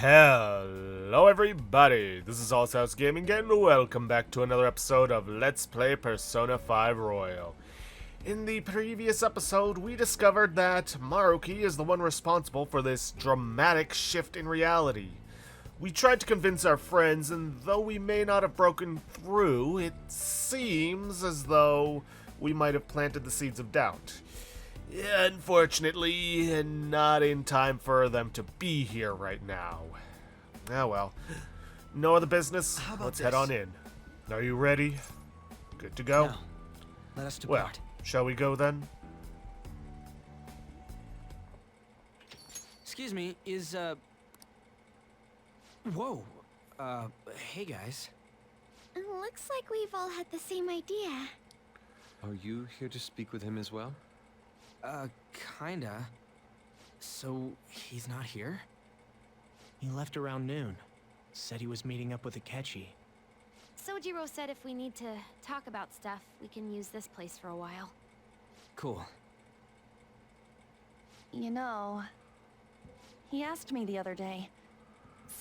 Hello everybody, this is Allshouse Gaming and welcome back to another episode of Let's Play Persona 5 Royal. In the previous episode, we discovered that Maruki is the one responsible for this dramatic shift in reality. We tried to convince our friends, and though we may not have broken through, it seems as though we might have planted the seeds of doubt. Unfortunately, not in time for them to be here right now. Ah well, no other business, let's head on in. Are you ready? Good to go? No. Let us Well, depart. shall we go then? Excuse me, is, Whoa. Hey guys. Looks like we've all had the same idea. Are you here to speak with him as well? Kinda. So, he's not here? He left around noon. Said he was meeting up with Akechi. Sojiro said if we need to talk about stuff, we can use this place for a while. Cool. You know, he asked me the other day.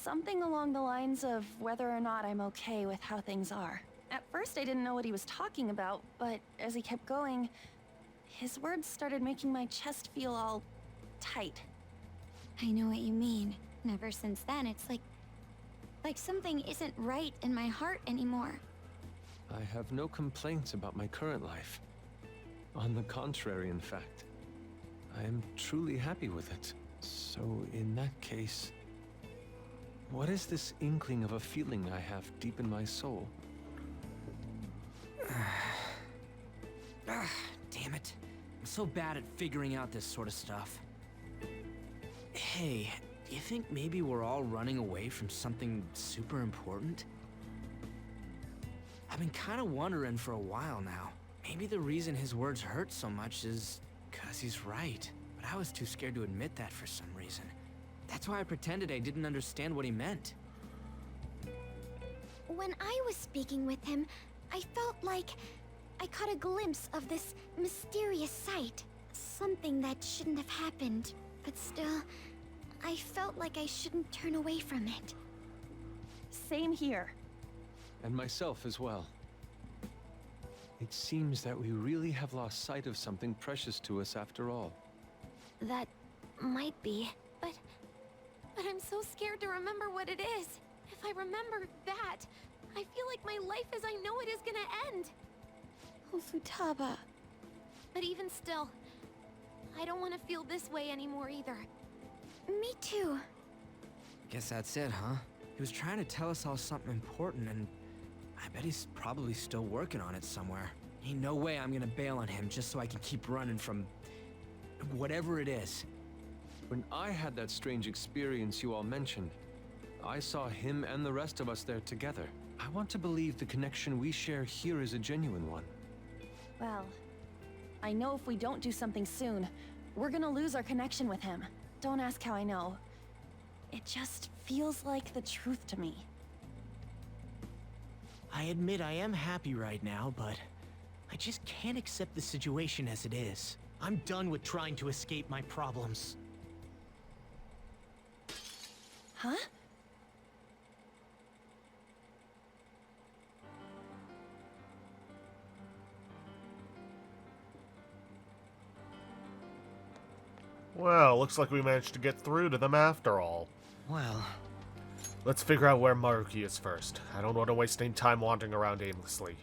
Something along the lines of whether or not I'm okay with how things are. At first I didn't know what he was talking about, but as he kept going, his words started making my chest feel all tight. I know what you mean. And ever since then, it's like something isn't right in my heart anymore. I have no complaints about my current life. On the contrary, in fact. I am truly happy with it. So, in that case, what is this inkling of a feeling I have deep in my soul? Damn it. I'm so bad at figuring out this sort of stuff. Hey, do you think maybe we're all running away from something super important? I've been kind of wondering for a while now. Maybe the reason his words hurt so much is 'cause he's right. But I was too scared to admit that for some reason. That's why I pretended I didn't understand what he meant. When I was speaking with him, I felt like I caught a glimpse of this mysterious sight. Something that shouldn't have happened, but still, I felt like I shouldn't turn away from it. Same here. And myself as well. It seems that we really have lost sight of something precious to us after all. That might be, but I'm so scared to remember what it is. If I remember that, I feel like my life as I know it is gonna end. Oh, Futaba. But even still, I don't want to feel this way anymore either. Me too. Guess that's it, huh? He was trying to tell us all something important, and I bet he's probably still working on it somewhere. Ain't no way I'm gonna bail on him just so I can keep running from whatever it is. When I had that strange experience you all mentioned, I saw him and the rest of us there together. I want to believe the connection we share here is a genuine one. Well, I know if we don't do something soon, we're gonna lose our connection with him. Don't ask how I know. It just feels like the truth to me. I admit I am happy right now, but I just can't accept the situation as it is. I'm done with trying to escape my problems. Huh? Well, looks like we managed to get through to them after all. Well, Let's figure out where Maruki is first. I don't want to waste any time wandering around aimlessly.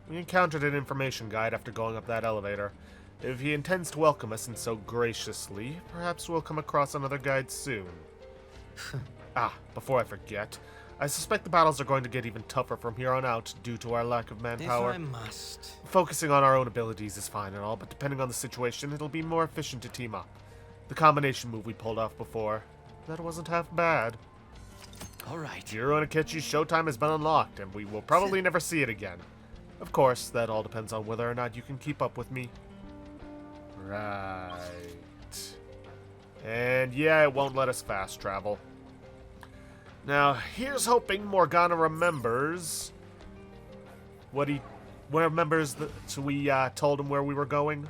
We encountered an information guide after going up that elevator. If he intends to welcome us and so graciously, perhaps we'll come across another guide soon. Before I forget, I suspect the battles are going to get even tougher from here on out due to our lack of manpower. if I must. Focusing on our own abilities is fine and all, but depending on the situation, it'll be more efficient to team up. The combination move we pulled off before, that wasn't half bad. Alright. Jiro and Akechi's showtime has been unlocked, and we will probably never see it again. Of course, that all depends on whether or not you can keep up with me. Right. And yeah, it won't let us fast travel. Now, here's hoping Morgana remembers what he remembers that we told him where we were going.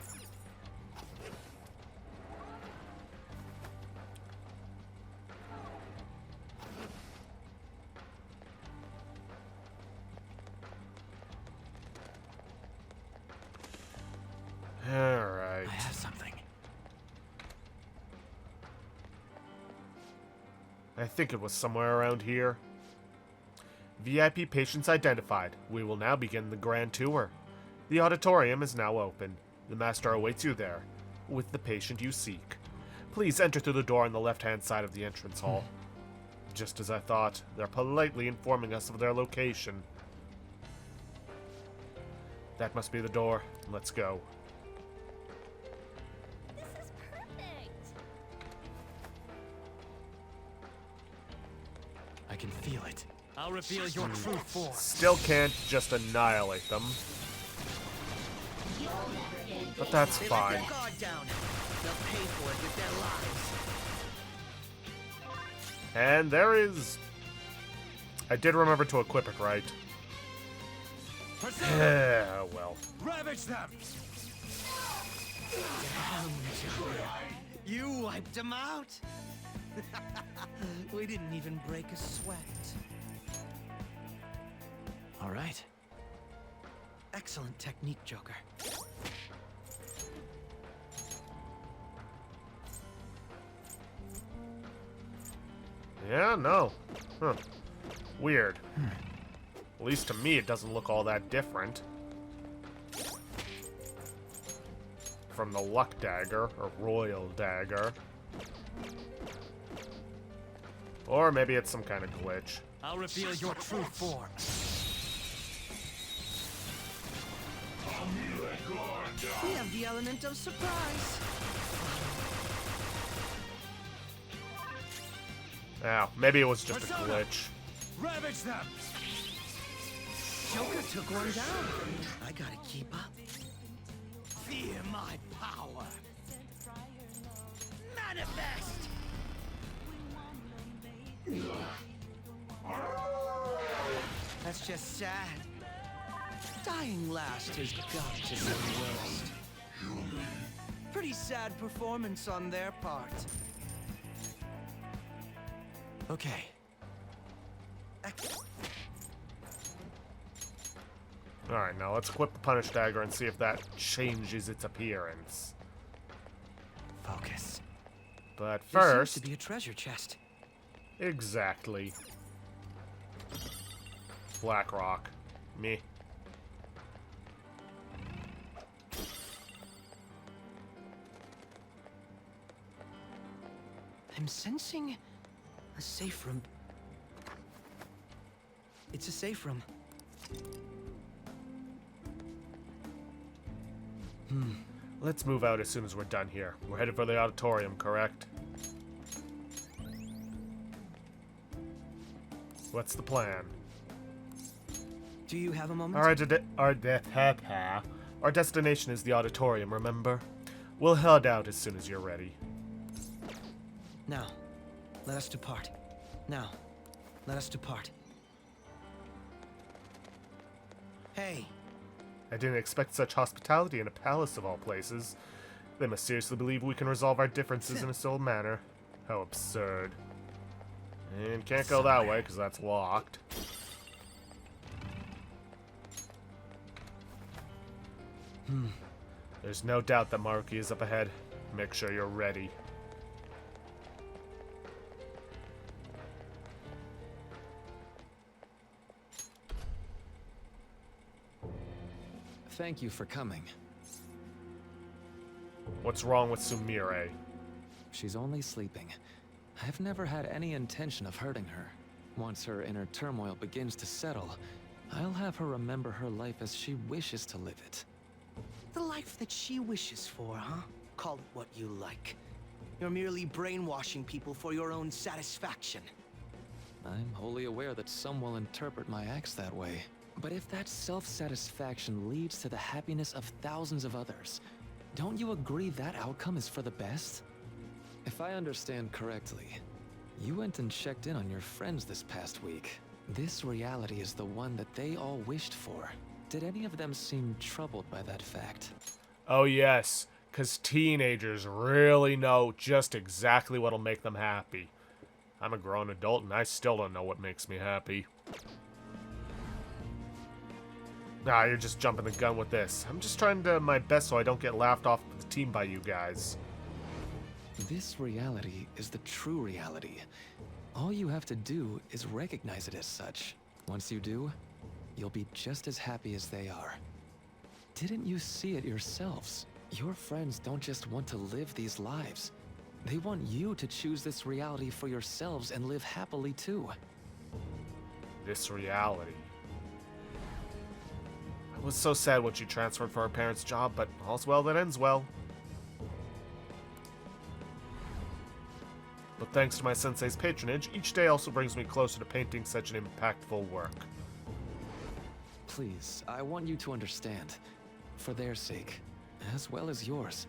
I think it was somewhere around here. VIP patients identified. We will now begin the grand tour. The auditorium is now open. The master awaits you there, with the patient you seek. Please enter through the door on the left-hand side of the entrance hall. Just as I thought, they're politely informing us of their location. That must be the door. Let's go. This is perfect. I can feel it. I'll reveal your true form. Still can't just annihilate them. But that's They fine. let their guard down. They'll pay for it with their lives. And there is... I did remember to equip it right. Yeah, well. Ravage them! You wiped them out. We didn't even break a sweat. All right. Excellent technique, Joker. Yeah, no. Huh. Weird. At least to me, it doesn't look all that different from the Luck Dagger, or Royal Dagger. Or maybe it's some kind of glitch. I'll reveal your true form. We have the element of surprise. Oh, maybe it was just a glitch. Ravage them! Joker took one down. I gotta keep up. Fear my power. Manifest! That's just sad. Dying last has got to be the worst. Pretty sad performance on their part. Okay. Alright, now let's equip the Punish Dagger and see if that changes its appearance. Focus. But There seems first... to be a treasure chest. Exactly. Blackrock. Me. I'm sensing a safe room. It's a safe room. Let's move out as soon as we're done here. We're headed for the auditorium, correct? What's the plan? Do you have a moment? Our destination is the auditorium, remember? We'll head out as soon as you're ready. Now, let us depart. Now, let us depart. Hey, I didn't expect such hospitality in a palace of all places. They must seriously believe we can resolve our differences in a civil manner. How absurd. And can't go that way because that's locked. There's no doubt that Maruki is up ahead. Make sure you're ready. Thank you for coming. What's wrong with Sumire? She's only sleeping. I've never had any intention of hurting her. Once her inner turmoil begins to settle, I'll have her remember her life as she wishes to live it. the life that she wishes for, huh? Call it what you like. You're merely brainwashing people for your own satisfaction. I'm wholly aware that some will interpret my acts that way. But if that self-satisfaction leads to the happiness of thousands of others, don't you agree that outcome is for the best? If I understand correctly, you went and checked in on your friends this past week. This reality is the one that they all wished for. Did any of them seem troubled by that fact? Oh yes, because teenagers really know just exactly what'll make them happy. I'm a grown adult and I still don't know what makes me happy. Nah, you're just jumping the gun with this. I'm just trying to do my best so I don't get laughed off the team by you guys. This reality is the true reality. All you have to do is recognize it as such. Once you do, you'll be just as happy as they are. Didn't you see it yourselves? Your friends don't just want to live these lives. They want you to choose this reality for yourselves and live happily too. This reality. I was so sad when she transferred for her parents' job, but all's well that ends well. But thanks to my sensei's patronage, each day also brings me closer to painting such an impactful work. Please, I want you to understand. For their sake, as well as yours.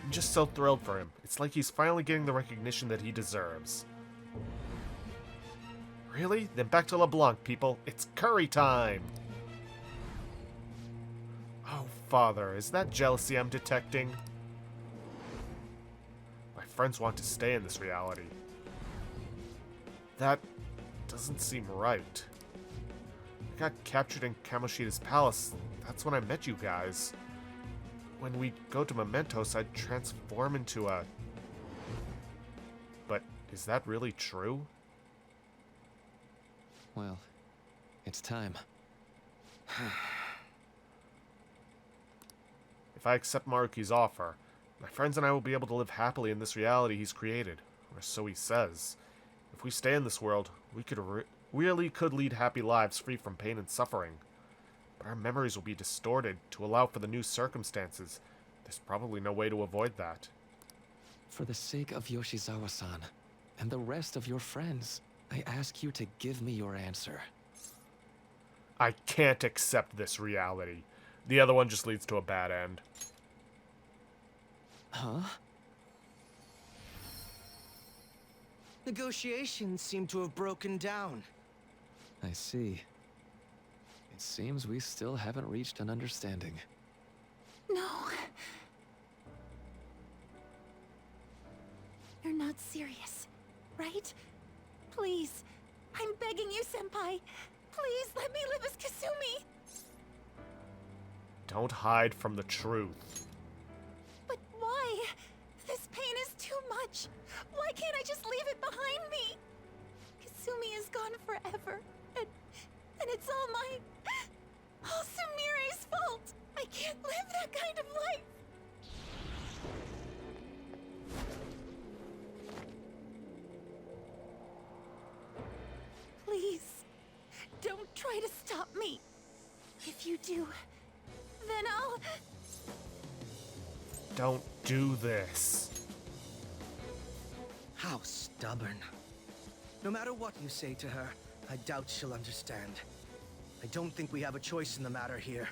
I'm just so thrilled for him. It's like he's finally getting the recognition that he deserves. Really? Then back to LeBlanc, people. It's curry time! Oh, Father, is that jealousy I'm detecting? My friends want to stay in this reality. That doesn't seem right. I got captured in Kamoshida's palace. That's when I met you guys. When we go to Mementos, I'd transform into a... But is that really true? Well, it's time. If I accept Maruki's offer, my friends and I will be able to live happily in this reality he's created, or so he says. If we stay in this world, we really could lead happy lives free from pain and suffering. But our memories will be distorted to allow for the new circumstances. There's probably no way to avoid that. For the sake of Yoshizawa-san, and the rest of your friends, I ask you to give me your answer. I can't accept this reality. The other one just leads to a bad end. Huh? Negotiations seem to have broken down. I see. It seems we still haven't reached an understanding. No. You're not serious, right? Please. I'm begging you, Senpai. Please let me live as Kasumi. Don't hide from the truth. But why? This pain is too much. Why can't I just leave it behind me? Kasumi is gone forever. And it's all Sumire's fault. I can't live that kind of life. Please, don't try to stop me. If you do, then I'll... Don't do this. How stubborn. No matter what you say to her, I doubt she'll understand. I don't think we have a choice in the matter here.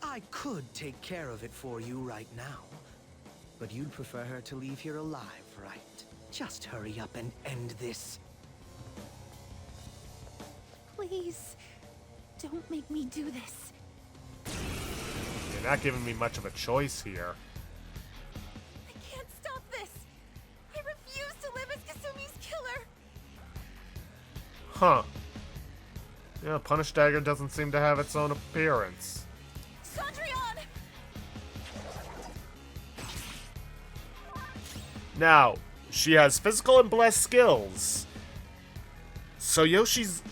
I could take care of it for you right now. But you'd prefer her to leave here alive, right? Just hurry up and end this. Please, don't make me do this. You're not giving me much of a choice here. I can't stop this. I refuse to live as Kasumi's killer. Huh. Yeah, Punish Dagger doesn't seem to have its own appearance. Cendrillon! Now, she has physical and blessed skills. So Yoshitsune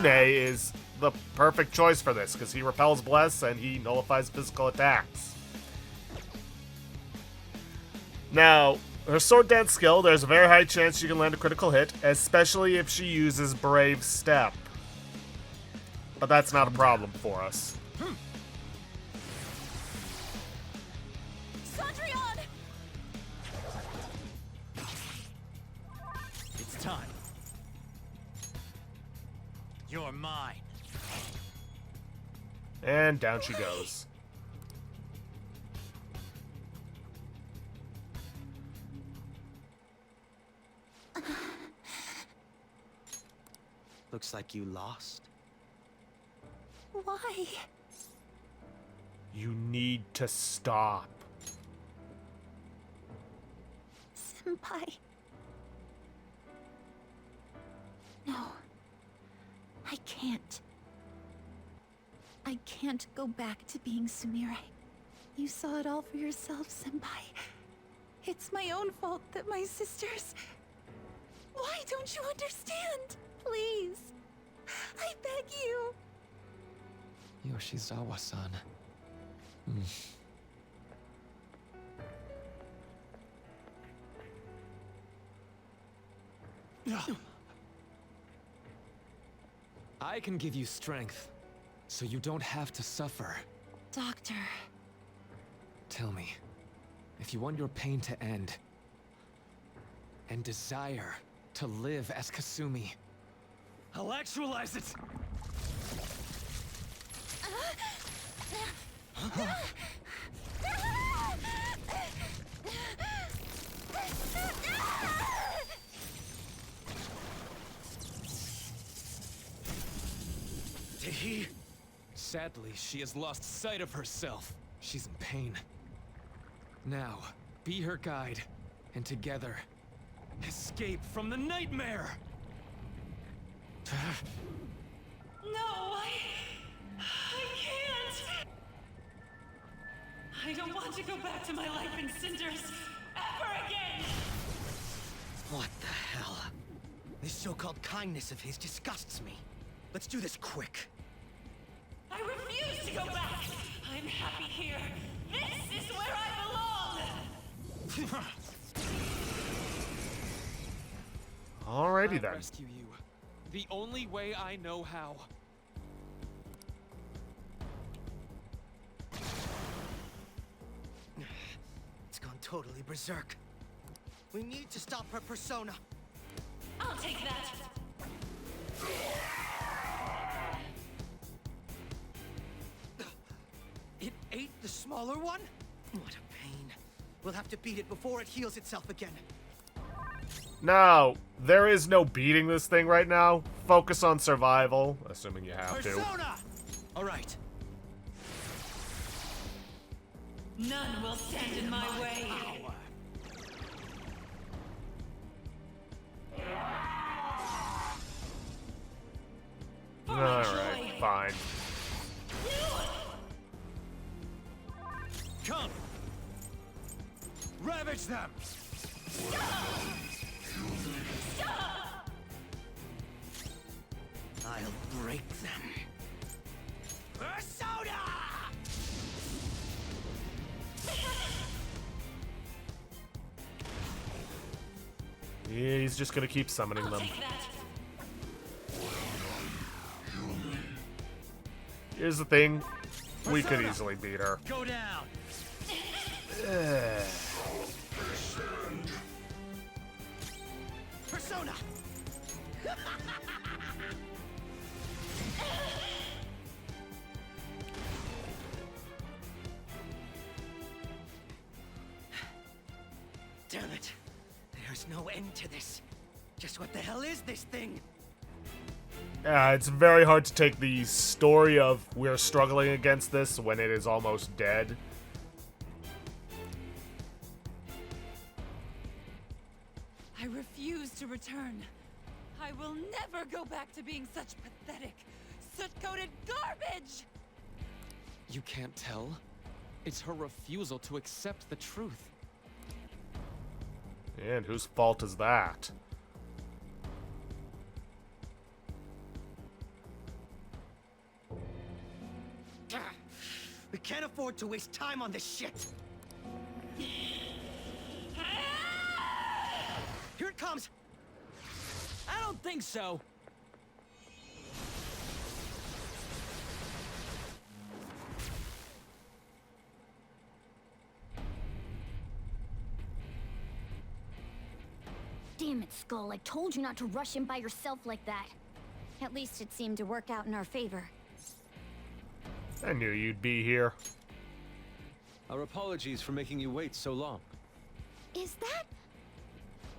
is the perfect choice for this, because he repels bless and he nullifies physical attacks. Now, her sword dance skill, there's a very high chance she can land a critical hit, especially if she uses Brave Step. But that's not a problem for us. Cendrillon! It's time. You're mine. And down she goes. Looks like you lost. Why? You need to stop. Senpai. No. I can't. I can't go back to being Sumire. You saw it all for yourself, Senpai. It's my own fault that my sisters... Why don't you understand? Please. I beg you. Yoshizawa-san. I can give you strength, so you don't have to suffer. Doctor. Tell me, if you want your pain to end, and desire to live as Kasumi, I'll actualize it! Did he? Sadly, she has lost sight of herself. She's in pain. Now, be her guide, and together, escape from the nightmare! No, I can't. I don't want to go back to my life in cinders ever again. What the hell? This so-called kindness of his disgusts me. Let's do this quick. I refuse to go back. I'm happy here. This is where I belong. Alrighty I'll then. rescue you. The only way I know how. It's gone totally berserk. We need to stop her persona. I'll take that. It ate the smaller one? What a pain. We'll have to beat it before it heals itself again. No, there is no beating this thing right now. Focus on survival, assuming you have to. Persona! All right. None will stand in my way. Alright, fine. Come! Ravage them! I'll break them. Persona! Yeah, he's just gonna keep summoning them. Take that. Here's the thing, we could easily beat her. Go down. Persona! Damn it. There's no end to this. Just what the hell is this thing? It's very hard to take the story of we're struggling against this when it is almost dead. I refuse to return. I will never go back to being such pathetic, soot-coated garbage! You can't tell? It's her refusal to accept the truth. And whose fault is that? We can't afford to waste time on this shit. Here it comes. I don't think so. Damn it, Skull. I told you not to rush in by yourself like that. At least it seemed to work out in our favor. I knew you'd be here. Our apologies for making you wait so long. Is that...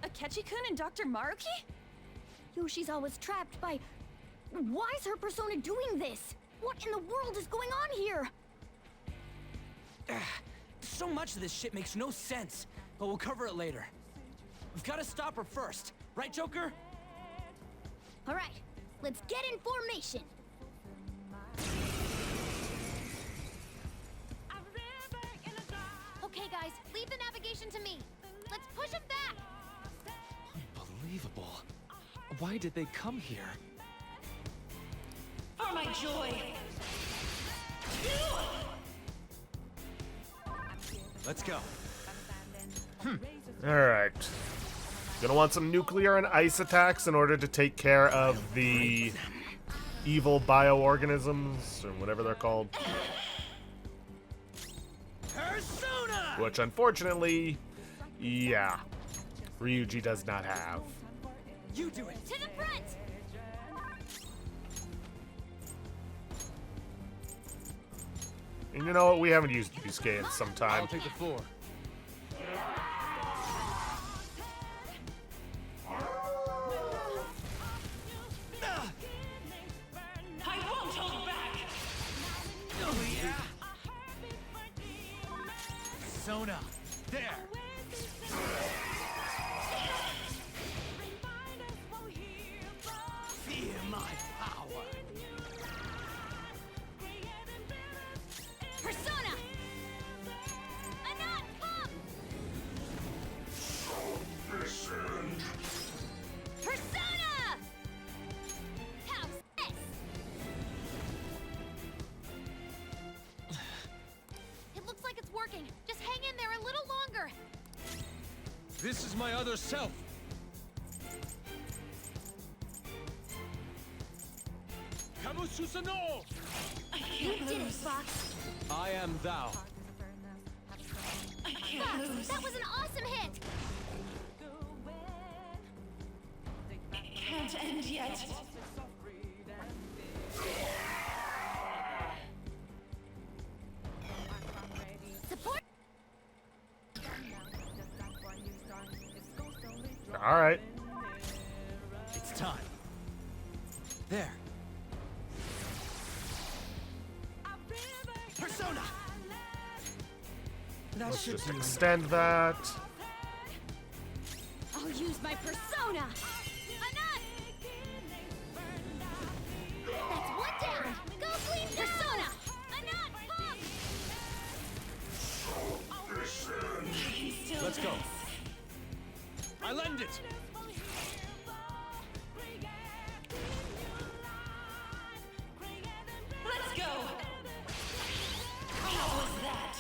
Akechi-kun and Dr. Maruki? Yoshizawa's trapped by... Why is her persona doing this? What in the world is going on here? So much of this shit makes no sense, but we'll cover it later. We've got to stop her first, right, Joker? All right, let's get in formation. Okay, guys, leave the navigation to me. Why did they come here? For my joy. Let's go. Alright. Gonna want some nuclear and ice attacks in order to take care of the evil bioorganisms, or whatever they're called. Persona! Which, unfortunately, yeah, Ryuji does not have. You do it! To the front! And you know what? We haven't used Yusuke in some time. I'll take the floor. I won't hold back. Oh, yeah! Persona! There! Fear my power! Persona! Anat, come! Persona! How's this? It looks like it's working. Just hang in there a little longer. This is my other self. Kamususano! I You can't did it, lose. Fox. I am thou. I can't Fox, lose. that was an awesome hit. It can't end yet. Support. Alright. It's time. There. Persona! That Let's should just do it. extend that. I'll use my persona. Anat! That's one down. Go clean persona. Anat, come! I can still Let's go. dance. I lend it. Let's go. How was that?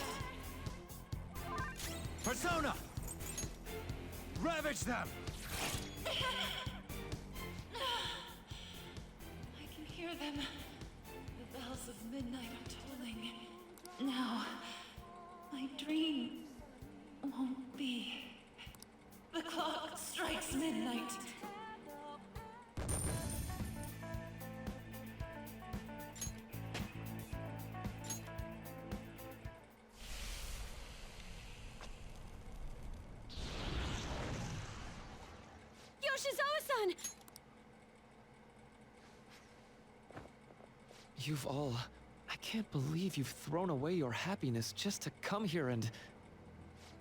Persona! Ravage them! I can hear them. The bells of midnight are tolling. Now, my dream won't be. The clock strikes midnight. Yoshizawa-san! You've all... I can't believe you've thrown away your happiness just to come here and...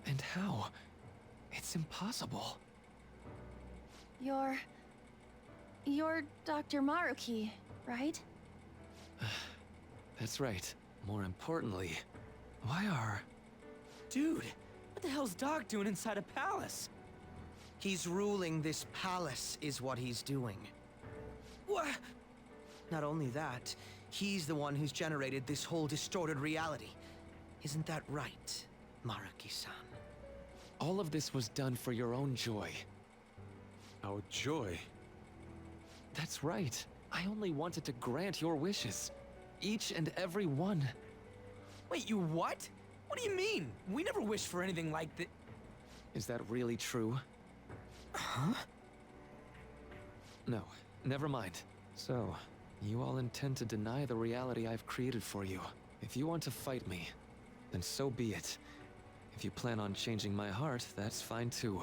And how? It's impossible. You're Dr. Maruki, right? That's right. More importantly, why are... Dude, what the hell's Doc doing inside a palace? He's ruling this palace, is what he's doing. What? Not only that, he's the one who's generated this whole distorted reality. Isn't that right, Maruki-san? All of this was done for your own joy. Our joy? That's right. I only wanted to grant your wishes. Each and every one. Wait, you what? What do you mean? We never wished for anything like that. Is that really true? Huh? No, never mind. So, you all intend to deny the reality I've created for you. If you want to fight me, then so be it. If you plan on changing my heart, that's fine too.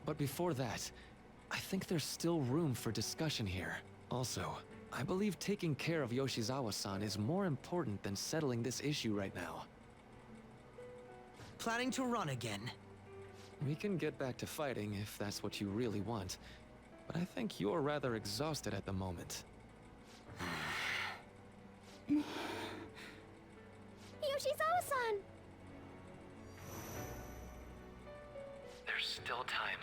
But before that, I think there's still room for discussion here. Also, I believe taking care of Yoshizawa-san is more important than settling this issue right now. Planning to run again? We can get back to fighting if that's what you really want, but I think you're rather exhausted at the moment. Yoshizawa-san! There's still time.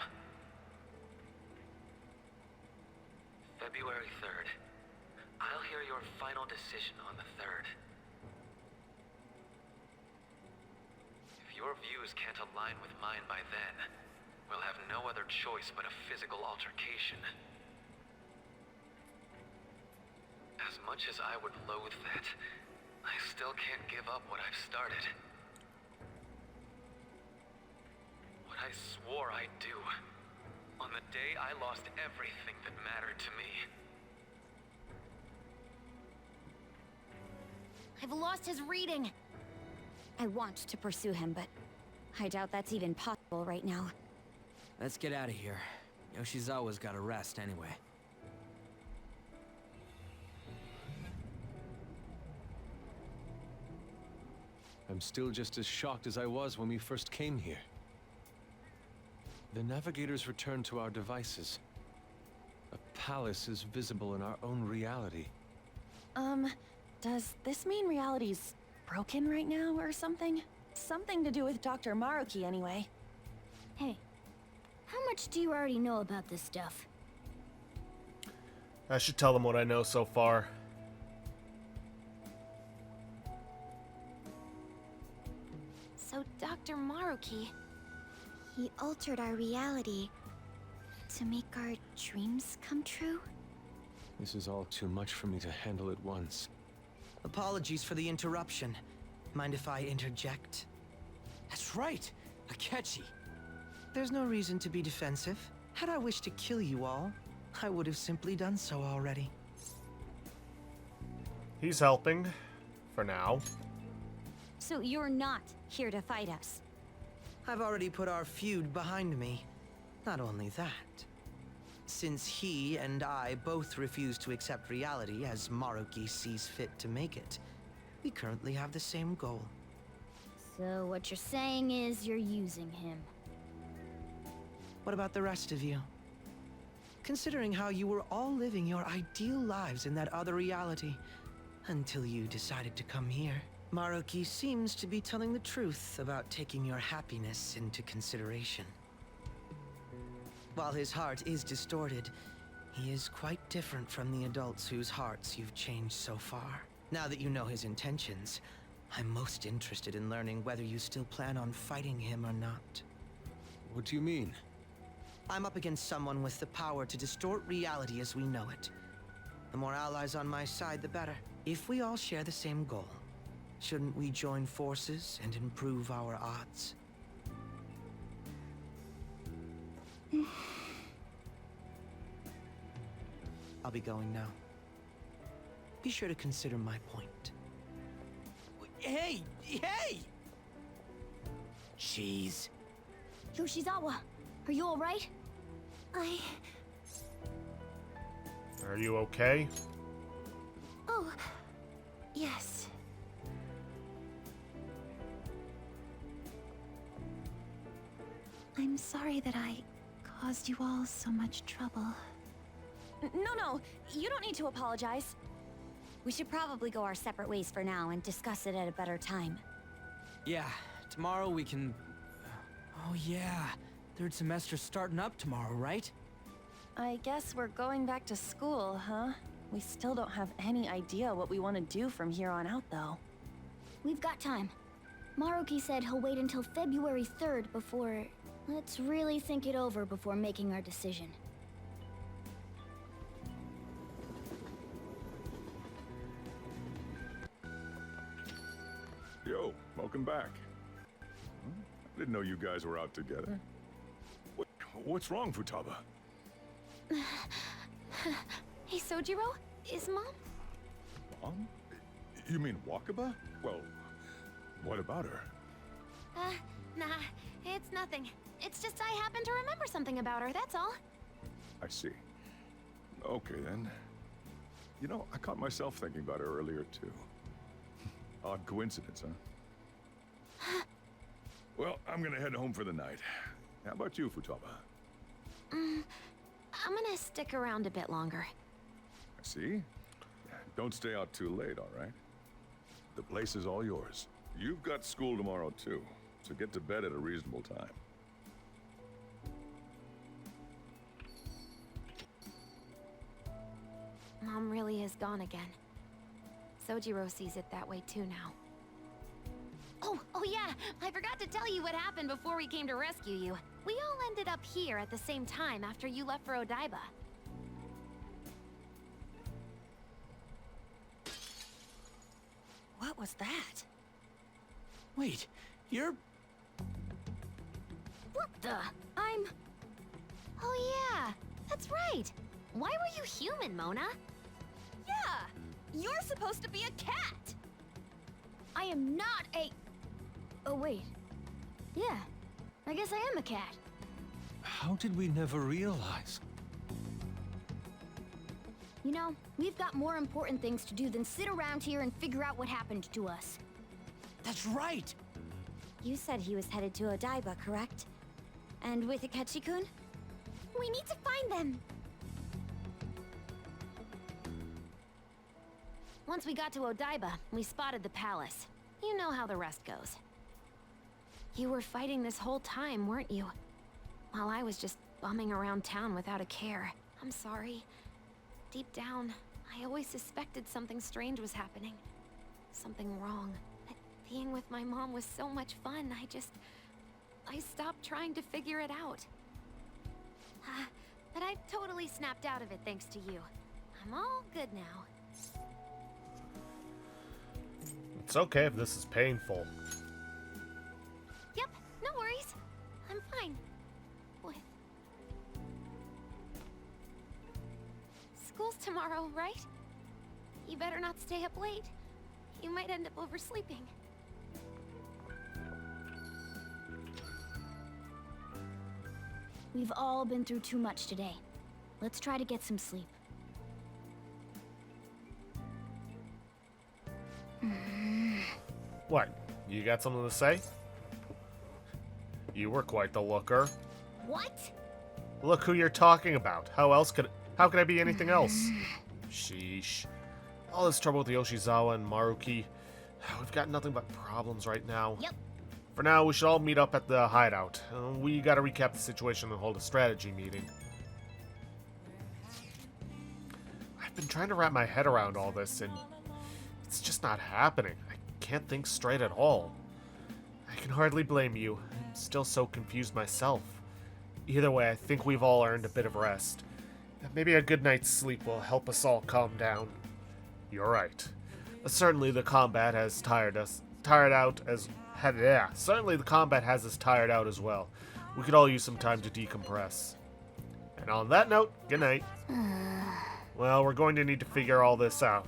February 3rd. I'll hear your final decision on the 3rd. If your views can't align with mine by then, we'll have no other choice but a physical altercation. As much as I would loathe that, I still can't give up what I've started. What I swore I'd do. On the day I lost everything that mattered to me. I've lost his reading. I want to pursue him, but I doubt that's even possible right now. Let's get out of here. Yoshizawa's got to rest anyway. I'm still just as shocked as I was when we first came here. The navigators returned to our devices. A palace is visible in our own reality. Does this mean reality's broken right now or something? Something to do with Dr. Maruki anyway. Hey, how much do you already know about this stuff? I should tell them what I know so far. So Dr. Maruki, he altered our reality to make our dreams come true? This is all too much for me to handle at once. Apologies for the interruption. Mind if I interject? That's right, Akechi. There's no reason to be defensive. Had I wished to kill you all, I would have simply done so already. He's helping. For now. So you're not here to fight us? I've already put our feud behind me. Not only that. Since he and I both refuse to accept reality as Maruki sees fit to make it, we currently have the same goal. So what you're saying is you're using him. What about the rest of you? Considering how you were all living your ideal lives in that other reality, until you decided to come here, Maruki seems to be telling the truth about taking your happiness into consideration. While his heart is distorted, he is quite different from the adults whose hearts you've changed so far. Now that you know his intentions, I'm most interested in learning whether you still plan on fighting him or not. What do you mean? I'm up against someone with the power to distort reality as we know it. The more allies on my side, the better. If we all share the same goal, shouldn't we join forces and improve our odds? I'll be going now. Be sure to consider my point. Hey! Hey! Jeez. Yoshizawa, are you alright? Are you okay? Oh, yes. I'm sorry that I caused you all so much trouble. No, you don't need to apologize. We should probably go our separate ways for now and discuss it at a better time. Yeah, tomorrow we can... Oh yeah, third semester's starting up tomorrow, right? I guess we're going back to school, huh? We still don't have any idea what we want to do from here on out, though. We've got time. Maruki said he'll wait until February 3rd before... Let's really think it over before making our decision. Yo, welcome back. I didn't know you guys were out together. What's wrong, Futaba? Hey, Sojiro? Is Mom? Mom? You mean Wakaba? Well, what about her? Nah, it's nothing. It's just I happen to remember something about her, that's all. I see. Okay, then. You know, I caught myself thinking about her earlier, too. Odd coincidence, huh? Well, I'm gonna head home for the night. How about you, Futaba? I'm gonna stick around a bit longer. I see. Don't stay out too late, all right? The place is all yours. You've got school tomorrow, too, so get to bed at a reasonable time. Mom really is gone again. Sojiro sees it that way too now. Oh yeah, I forgot to tell you what happened before we came to rescue you. We all ended up here at the same time after you left for Odaiba. What was that? Wait, you're... What the? Oh yeah, that's right. Why were you human, Mona? Yeah! You're supposed to be a cat! I am not a... Oh wait. Yeah, I guess I am a cat. How did we never realize? You know, we've got more important things to do than sit around here and figure out what happened to us. That's right! You said he was headed to Odaiba, correct? And with Akechi-kun? We need to find them! Once we got to Odaiba, we spotted the palace. You know how the rest goes. You were fighting this whole time, weren't you? While I was just bumming around town without a care. I'm sorry. Deep down, I always suspected something strange was happening. Something wrong. But being with my mom was so much fun, I stopped trying to figure it out. But I've totally snapped out of it thanks to you. I'm all good now. It's okay if this is painful. Yep, no worries. I'm fine. With... School's tomorrow, right? You better not stay up late. You might end up oversleeping. We've all been through too much today. Let's try to get some sleep. What? You got something to say? You were quite the looker. What? Look who you're talking about. How could I be anything else? Sheesh. All this trouble with Yoshizawa and Maruki. We've got nothing but problems right now. Yep. For now, we should all meet up at the hideout. We gotta recap the situation and hold a strategy meeting. I've been trying to wrap my head around all this, and it's just not happening. I can't think straight at all. I can hardly blame you. I'm still so confused myself. Either way, I think we've all earned a bit of rest. Maybe a good night's sleep will help us all calm down. You're right. Certainly the combat has certainly the combat has us tired out as well. We could all use some time to decompress. And on that note, good night. Well, we're going to need to figure all this out.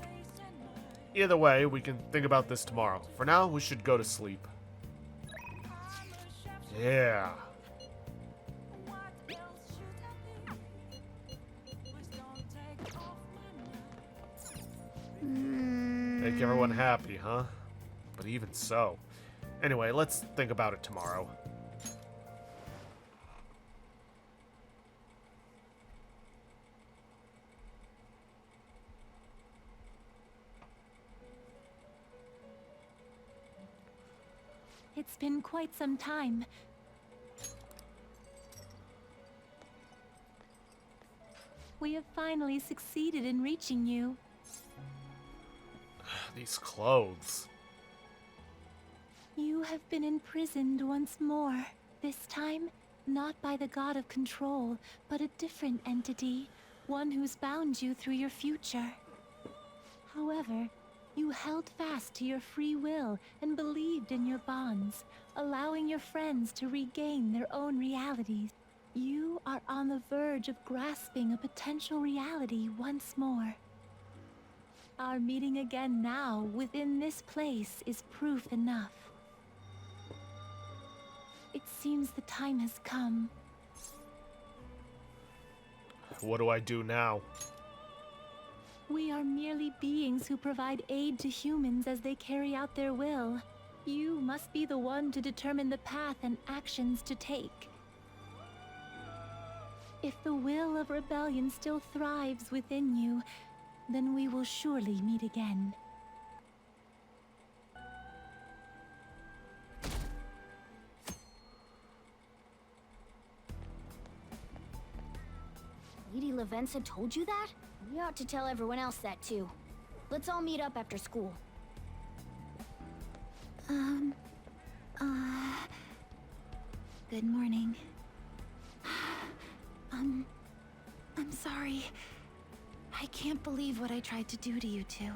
Either way, we can think about this tomorrow. For now, we should go to sleep. Yeah. Make everyone happy, huh? But even so. Anyway, let's think about it tomorrow. It's been quite some time. We have finally succeeded in reaching you. These clothes. You have been imprisoned once more. This time, not by the god of control, but a different entity. One who's bound you through your future. However, you held fast to your free will and believed in your bonds, allowing your friends to regain their own realities. You are on the verge of grasping a potential reality once more. Our meeting again now, within this place, is proof enough. It seems the time has come. What do I do now? We are merely beings who provide aid to humans as they carry out their will. You must be the one to determine the path and actions to take. If the will of rebellion still thrives within you, then we will surely meet again. Lady Lavenza told you that? You ought to tell everyone else that too. Let's all meet up after school. Good morning. I'm sorry. I can't believe what I tried to do to you two.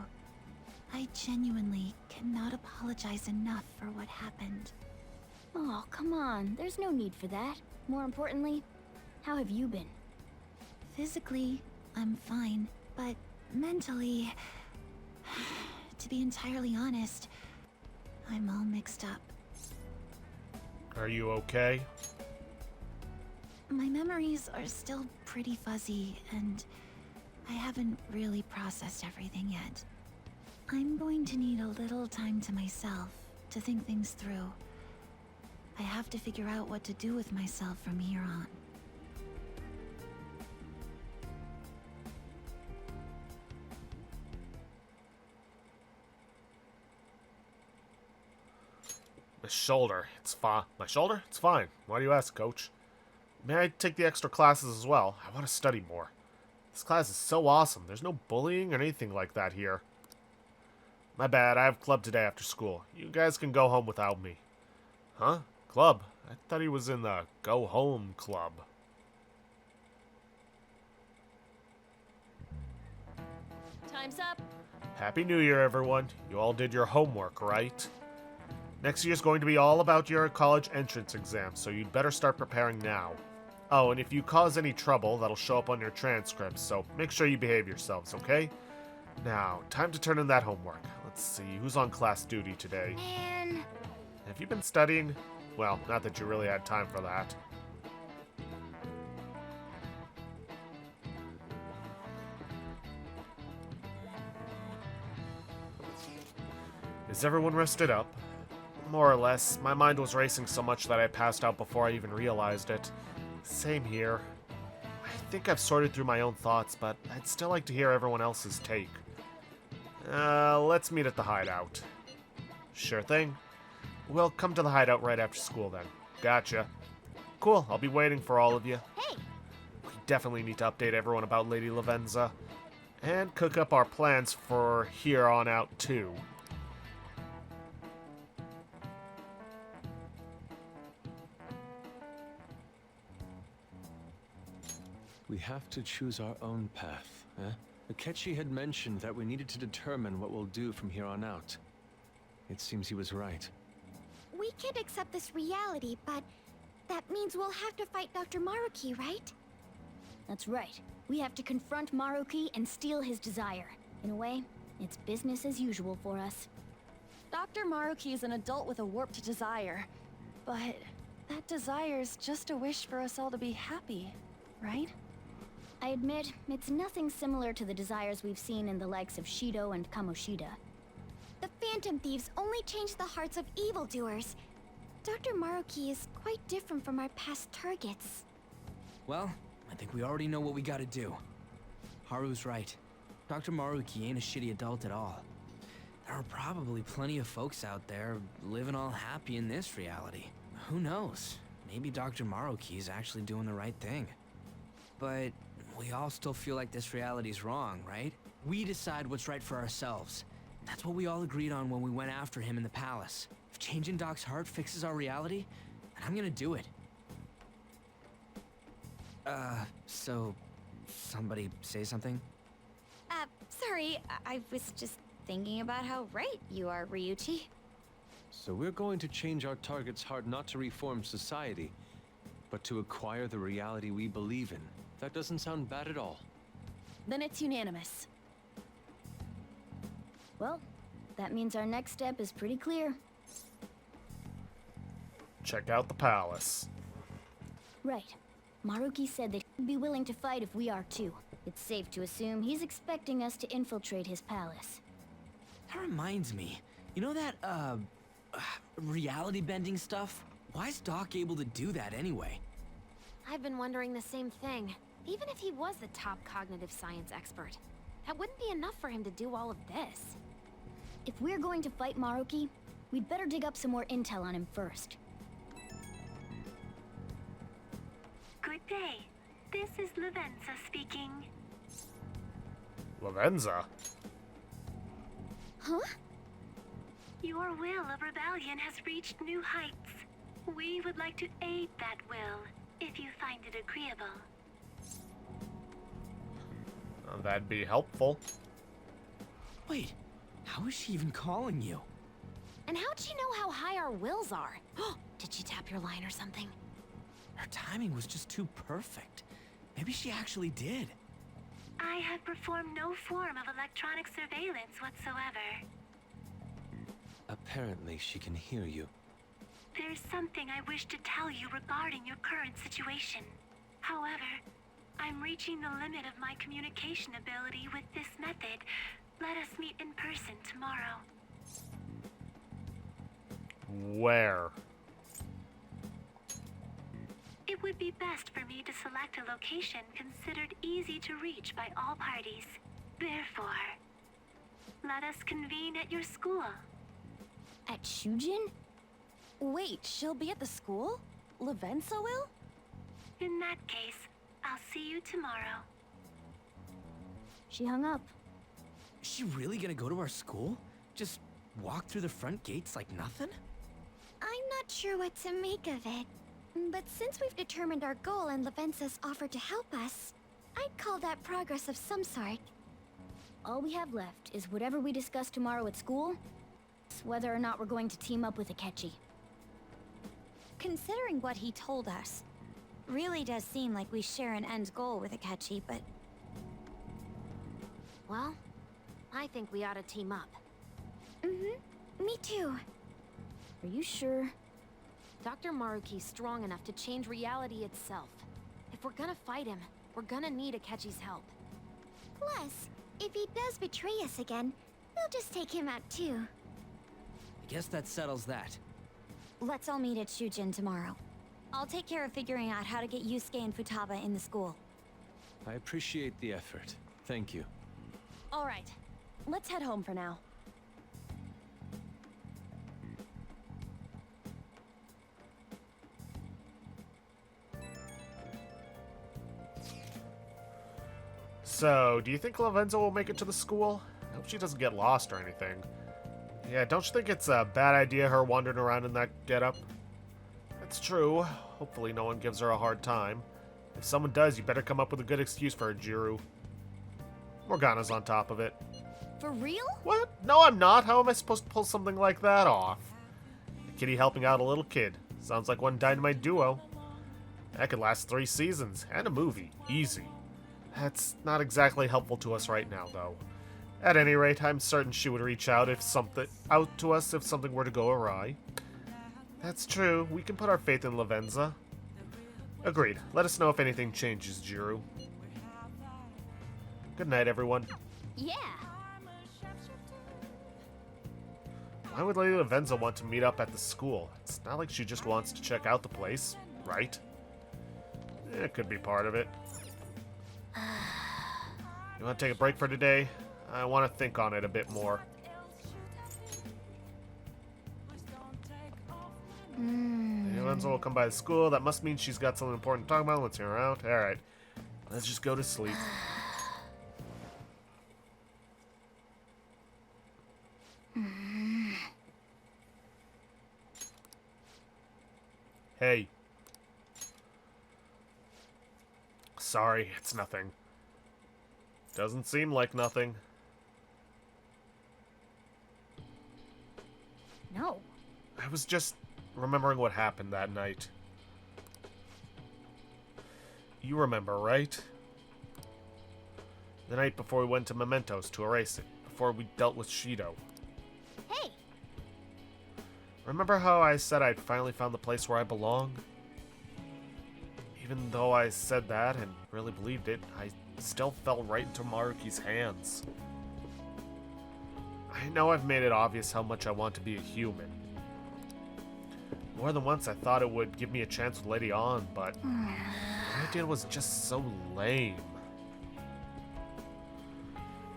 I genuinely cannot apologize enough for what happened. Oh, come on. There's no need for that. More importantly, how have you been? Physically, I'm fine, but mentally, to be entirely honest, I'm all mixed up. Are you okay? My memories are still pretty fuzzy, and I haven't really processed everything yet. I'm going to need a little time to myself to think things through. I have to figure out what to do with myself from here on. My shoulder, it's fine. My shoulder? It's fine. Why do you ask, Coach? May I take the extra classes as well? I want to study more. This class is so awesome. There's no bullying or anything like that here. My bad, I have club today after school. You guys can go home without me. Huh? Club? I thought he was in the Go Home Club. Time's up. Happy New Year, everyone. You all did your homework, right? Next year's going to be all about your college entrance exam, so you'd better start preparing now. Oh, and if you cause any trouble, that'll show up on your transcripts, so make sure you behave yourselves, okay? Now, time to turn in that homework. Let's see, who's on class duty today? Man. Have you been studying? Well, not that you really had time for that. Is everyone rested up? More or less. My mind was racing so much that I passed out before I even realized it. Same here. I think I've sorted through my own thoughts, but I'd still like to hear everyone else's take. Let's meet at the hideout. Sure thing. We'll come to the hideout right after school then. Gotcha. Cool, I'll be waiting for all of you. Hey! We definitely need to update everyone about Lady Lavenza. And cook up our plans for here on out too. We have to choose our own path, eh? Akechi had mentioned that we needed to determine what we'll do from here on out. It seems he was right. We can't accept this reality, but that means we'll have to fight Dr. Maruki, right? That's right. We have to confront Maruki and steal his desire. In a way, it's business as usual for us. Dr. Maruki is an adult with a warped desire. But that desire's just a wish for us all to be happy, right? I admit, it's nothing similar to the desires we've seen in the likes of Shido and Kamoshida. The Phantom Thieves only change the hearts of evildoers. Dr. Maruki is quite different from our past targets. Well, I think we already know what we gotta do. Haru's right. Dr. Maruki ain't a shitty adult at all. There are probably plenty of folks out there living all happy in this reality. Who knows? Maybe Dr. Maruki's actually doing the right thing. But we all still feel like this reality's wrong, right? We decide what's right for ourselves. That's what we all agreed on when we went after him in the palace. If changing Doc's heart fixes our reality, then I'm gonna do it. So somebody say something? Sorry, I was just thinking about how right you are, Ryuichi. So we're going to change our target's heart not to reform society, but to acquire the reality we believe in. That doesn't sound bad at all. Then it's unanimous. Well, that means our next step is pretty clear. Check out the palace. Right. Maruki said that he'd be willing to fight if we are too. It's safe to assume he's expecting us to infiltrate his palace. That reminds me. You know that, reality bending stuff? Why is Doc able to do that anyway? I've been wondering the same thing. Even if he was the top cognitive science expert, that wouldn't be enough for him to do all of this. If we're going to fight Maruki, we'd better dig up some more intel on him first. Good day. This is Lavenza speaking. Lavenza? Huh? Your will of rebellion has reached new heights. We would like to aid that will, if you find it agreeable. That'd be helpful. Wait, how is she even calling you? And how'd she know how high our wills are? Did she tap your line or something? Her timing was just too perfect. Maybe she actually did. I have performed no form of electronic surveillance whatsoever. Apparently, she can hear you. There's something I wish to tell you regarding your current situation. However, I'm reaching the limit of my communication ability with this method. Let us meet in person tomorrow. Where? It would be best for me to select a location considered easy to reach by all parties. Therefore, let us convene at your school. At Shujin? Wait, she'll be at the school? Lavenza will? In that case, I'll see you tomorrow. She hung up. Is she really gonna go to our school? Just walk through the front gates like nothing? I'm not sure what to make of it. But since we've determined our goal and Lavenza's offered to help us, I'd call that progress of some sort. All we have left is whatever we discuss tomorrow at school, whether or not we're going to team up with Akechi. Considering what he told us, really does seem like we share an end goal with Akechi, but... Well, I think we ought to team up. Me too. Are you sure? Dr. Maruki's strong enough to change reality itself. If we're gonna fight him, we're gonna need Akechi's help. Plus, if he does betray us again, we'll just take him out too. I guess that settles that. Let's all meet at Shujin tomorrow. I'll take care of figuring out how to get Yusuke and Futaba in the school. I appreciate the effort. Thank you. All right, let's head home for now. So, do you think Lavenza will make it to the school? I hope she doesn't get lost or anything. Yeah, don't you think it's a bad idea her wandering around in that getup? That's true. Hopefully no one gives her a hard time. If someone does, you better come up with a good excuse for her, Jiru. Morgana's on top of it. For real? What? No, I'm not. How am I supposed to pull something like that off? A kitty helping out a little kid. Sounds like one dynamite duo. That could last 3 seasons, and a movie. Easy. That's not exactly helpful to us right now, though. At any rate, I'm certain she would reach out to us if something were to go awry. That's true. We can put our faith in Lavenza. Agreed. Let us know if anything changes, Jiru. Good night, everyone. Yeah. Why would Lady Lavenza want to meet up at the school? It's not like she just wants to check out the place, right? It could be part of it. You want to take a break for today? I want to think on it a bit more. Lavenza will come by the school. That must mean she's got something important to talk about. Let's hear her out. Alright. Let's just go to sleep. Hey. Sorry, it's nothing. Doesn't seem like nothing. No. I was just remembering what happened that night. You remember, right? The night before we went to Mementos to erase it, before we dealt with Shido. Hey! Remember how I said I'd finally found the place where I belong? Even though I said that and really believed it, I still fell right into Maruki's hands. I know I've made it obvious how much I want to be a human. More than once I thought it would give me a chance with Lady Ann, but what I did was just so lame.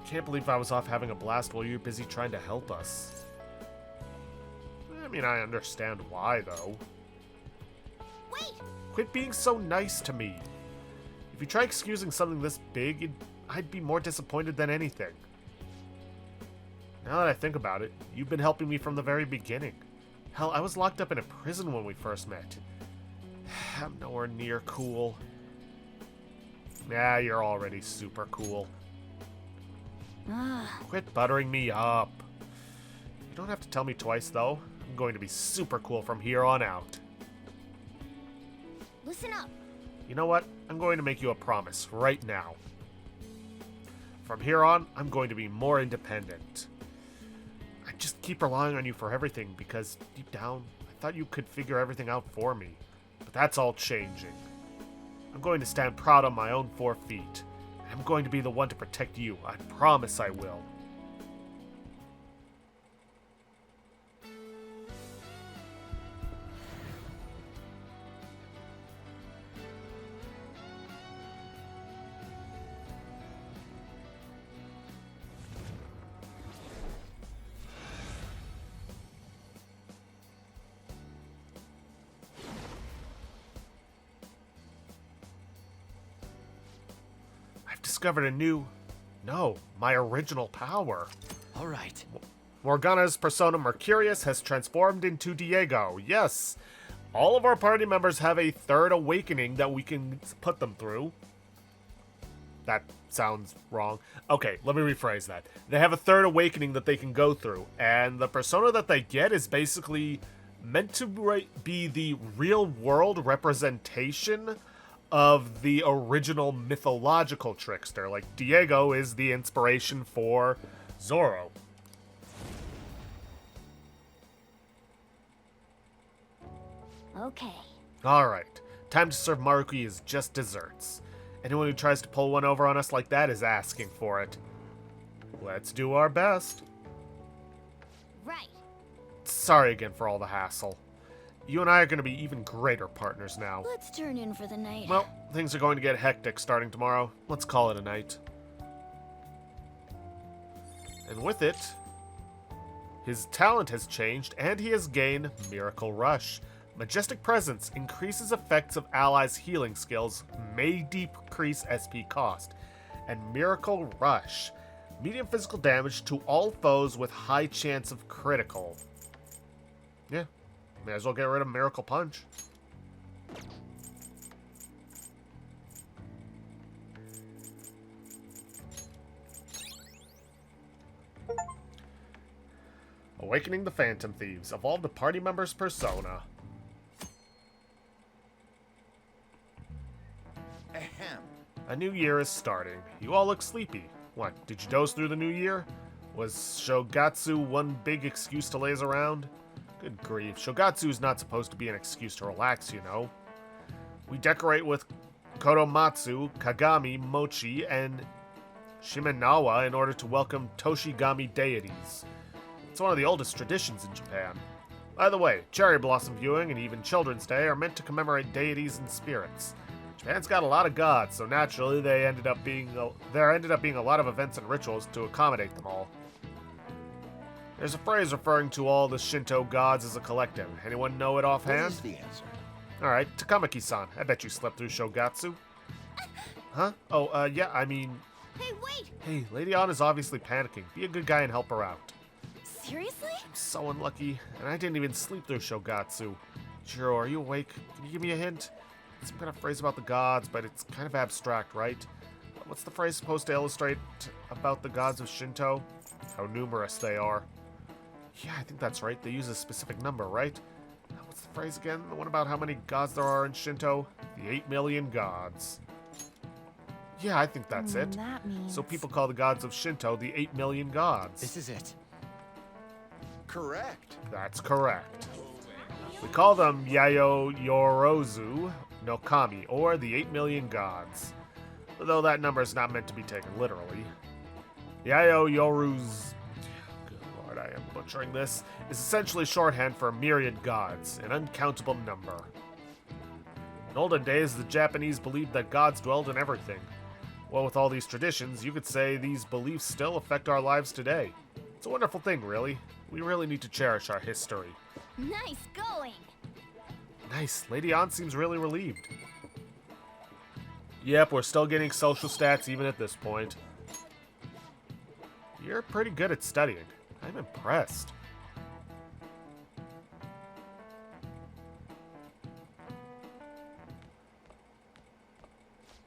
Can't believe I was off having a blast while you were busy trying to help us. I mean, I understand why, though. Wait! Quit being so nice to me. If you try excusing something this big, I'd be more disappointed than anything. Now that I think about it, you've been helping me from the very beginning. Hell, I was locked up in a prison when we first met. I'm nowhere near cool. Nah, you're already super cool. Quit buttering me up. You don't have to tell me twice, though. I'm going to be super cool from here on out. Listen up. You know what? I'm going to make you a promise right now. From here on, I'm going to be more independent. I just keep relying on you for everything because deep down, I thought you could figure everything out for me. But that's all changing. I'm going to stand proud on my own 4 feet. I'm going to be the one to protect you. I promise I will. Discovered a new... No, my original power. All right. Morgana's persona Mercurius has transformed into Diego. Yes, all of our party members have a third awakening that we can put them through. That sounds wrong. Okay, let me rephrase that. They have a third awakening that they can go through, and the persona that they get is basically meant to be the real-world representation of the original mythological trickster. Like, Diego is the inspiration for Zoro. Okay. Alright, time to serve Maruki as just desserts. Anyone who tries to pull one over on us like that is asking for it. Let's do our best. Right. Sorry again for all the hassle. You and I are going to be even greater partners now. Let's turn in for the night. Well, things are going to get hectic starting tomorrow. Let's call it a night. And with it, his talent has changed, and he has gained Miracle Rush. Majestic Presence increases effects of allies' healing skills, may decrease SP cost. And Miracle Rush, medium physical damage to all foes with high chance of critical. Yeah. May as well get rid of Miracle Punch. Awakening the Phantom Thieves. Evolve the party member's persona. Ahem. A new year is starting. You all look sleepy. What, did you doze through the new year? Was Shogatsu one big excuse to laze around? Good grief, Shogatsu's not supposed to be an excuse to relax, you know. We decorate with Kodomatsu, Kagami, Mochi, and Shimenawa in order to welcome Toshigami deities. It's one of the oldest traditions in Japan. By the way, cherry blossom viewing and even Children's Day are meant to commemorate deities and spirits. Japan's got a lot of gods, so naturally there ended up being a lot of events and rituals to accommodate them all. There's a phrase referring to all the Shinto gods as a collective. Anyone know it offhand? What is the answer? Alright, Takamaki-san, I bet you slept through Shogatsu. Huh? Oh, yeah, I mean... Hey, wait! Hey, Lady Anna's obviously panicking. Be a good guy and help her out. Seriously? I'm so unlucky, and I didn't even sleep through Shogatsu. Shiro, are you awake? Can you give me a hint? It's some kind of phrase about the gods, but it's kind of abstract, right? What's the phrase supposed to illustrate about the gods of Shinto? How numerous they are. Yeah, I think that's right. They use a specific number, right? What's the phrase again? The one about how many gods there are in Shinto? The 8 million gods. Yeah, I think that's it. That means... So people call the gods of Shinto the 8 million gods. This is it. Correct. That's correct. We call them Yayo Yorozu no Kami, or the 8 million gods. Though that number is not meant to be taken literally. Yayo Yoru's... Good lord, I am butchering this. Is essentially shorthand for myriad gods, an uncountable number. In olden days, the Japanese believed that gods dwelled in everything. Well, with all these traditions, you could say these beliefs still affect our lives today. It's a wonderful thing, really. We really need to cherish our history. Nice going! Nice. Lady Ann seems really relieved. Yep, we're still getting social stats even at this point. You're pretty good at studying. I'm impressed.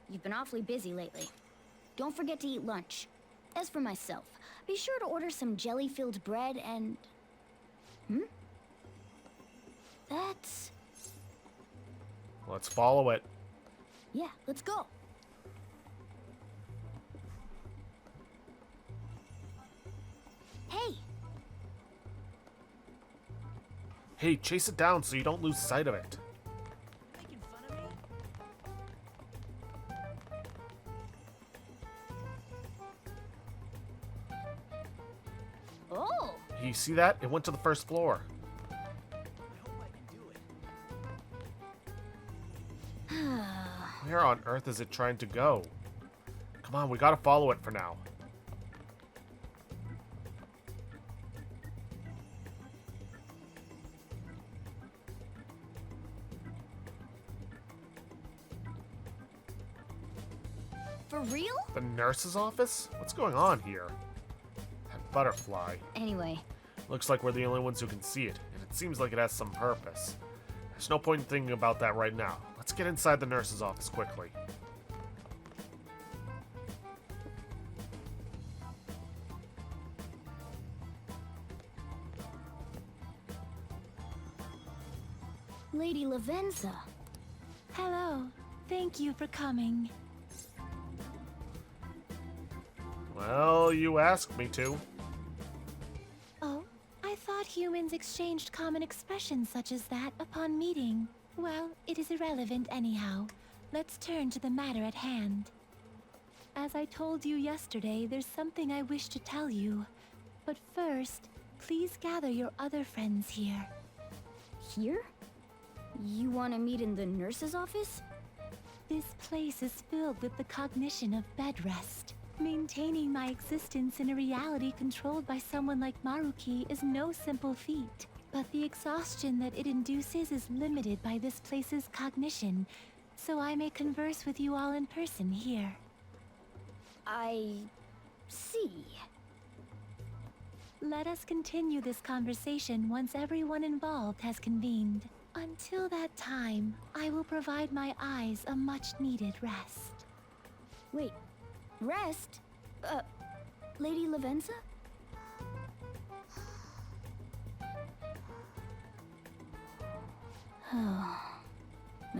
You've been awfully busy lately. Don't forget to eat lunch. As for myself, be sure to order some jelly-filled bread and... That's... Let's follow it. Yeah, let's go. Hey! Hey, chase it down so you don't lose sight of it. Making fun of me? Oh! You see that? It went to the first floor. I hope I can do it. Where on earth is it trying to go? Come on, we gotta follow it for now. For real? The nurse's office? What's going on here? That butterfly. Anyway, Looks like we're the only ones who can see it, and it seems like it has some purpose. There's no point in thinking about that right now. Let's get inside the nurse's office quickly. Lady Lavenza. Hello. Thank you for coming. Well, you asked me to. Oh, I thought humans exchanged common expressions such as that upon meeting. Well, it is irrelevant anyhow. Let's turn to the matter at hand. As I told you yesterday, there's something I wish to tell you. But first, please gather your other friends here. Here? You want to meet in the nurse's office? This place is filled with the cognition of bed rest. Maintaining my existence in a reality controlled by someone like Maruki is no simple feat. But the exhaustion that it induces is limited by this place's cognition, so I may converse with you all in person here. I... see. Let us continue this conversation once everyone involved has convened. Until that time, I will provide my eyes a much-needed rest. Wait, rest? Lady Lavenza?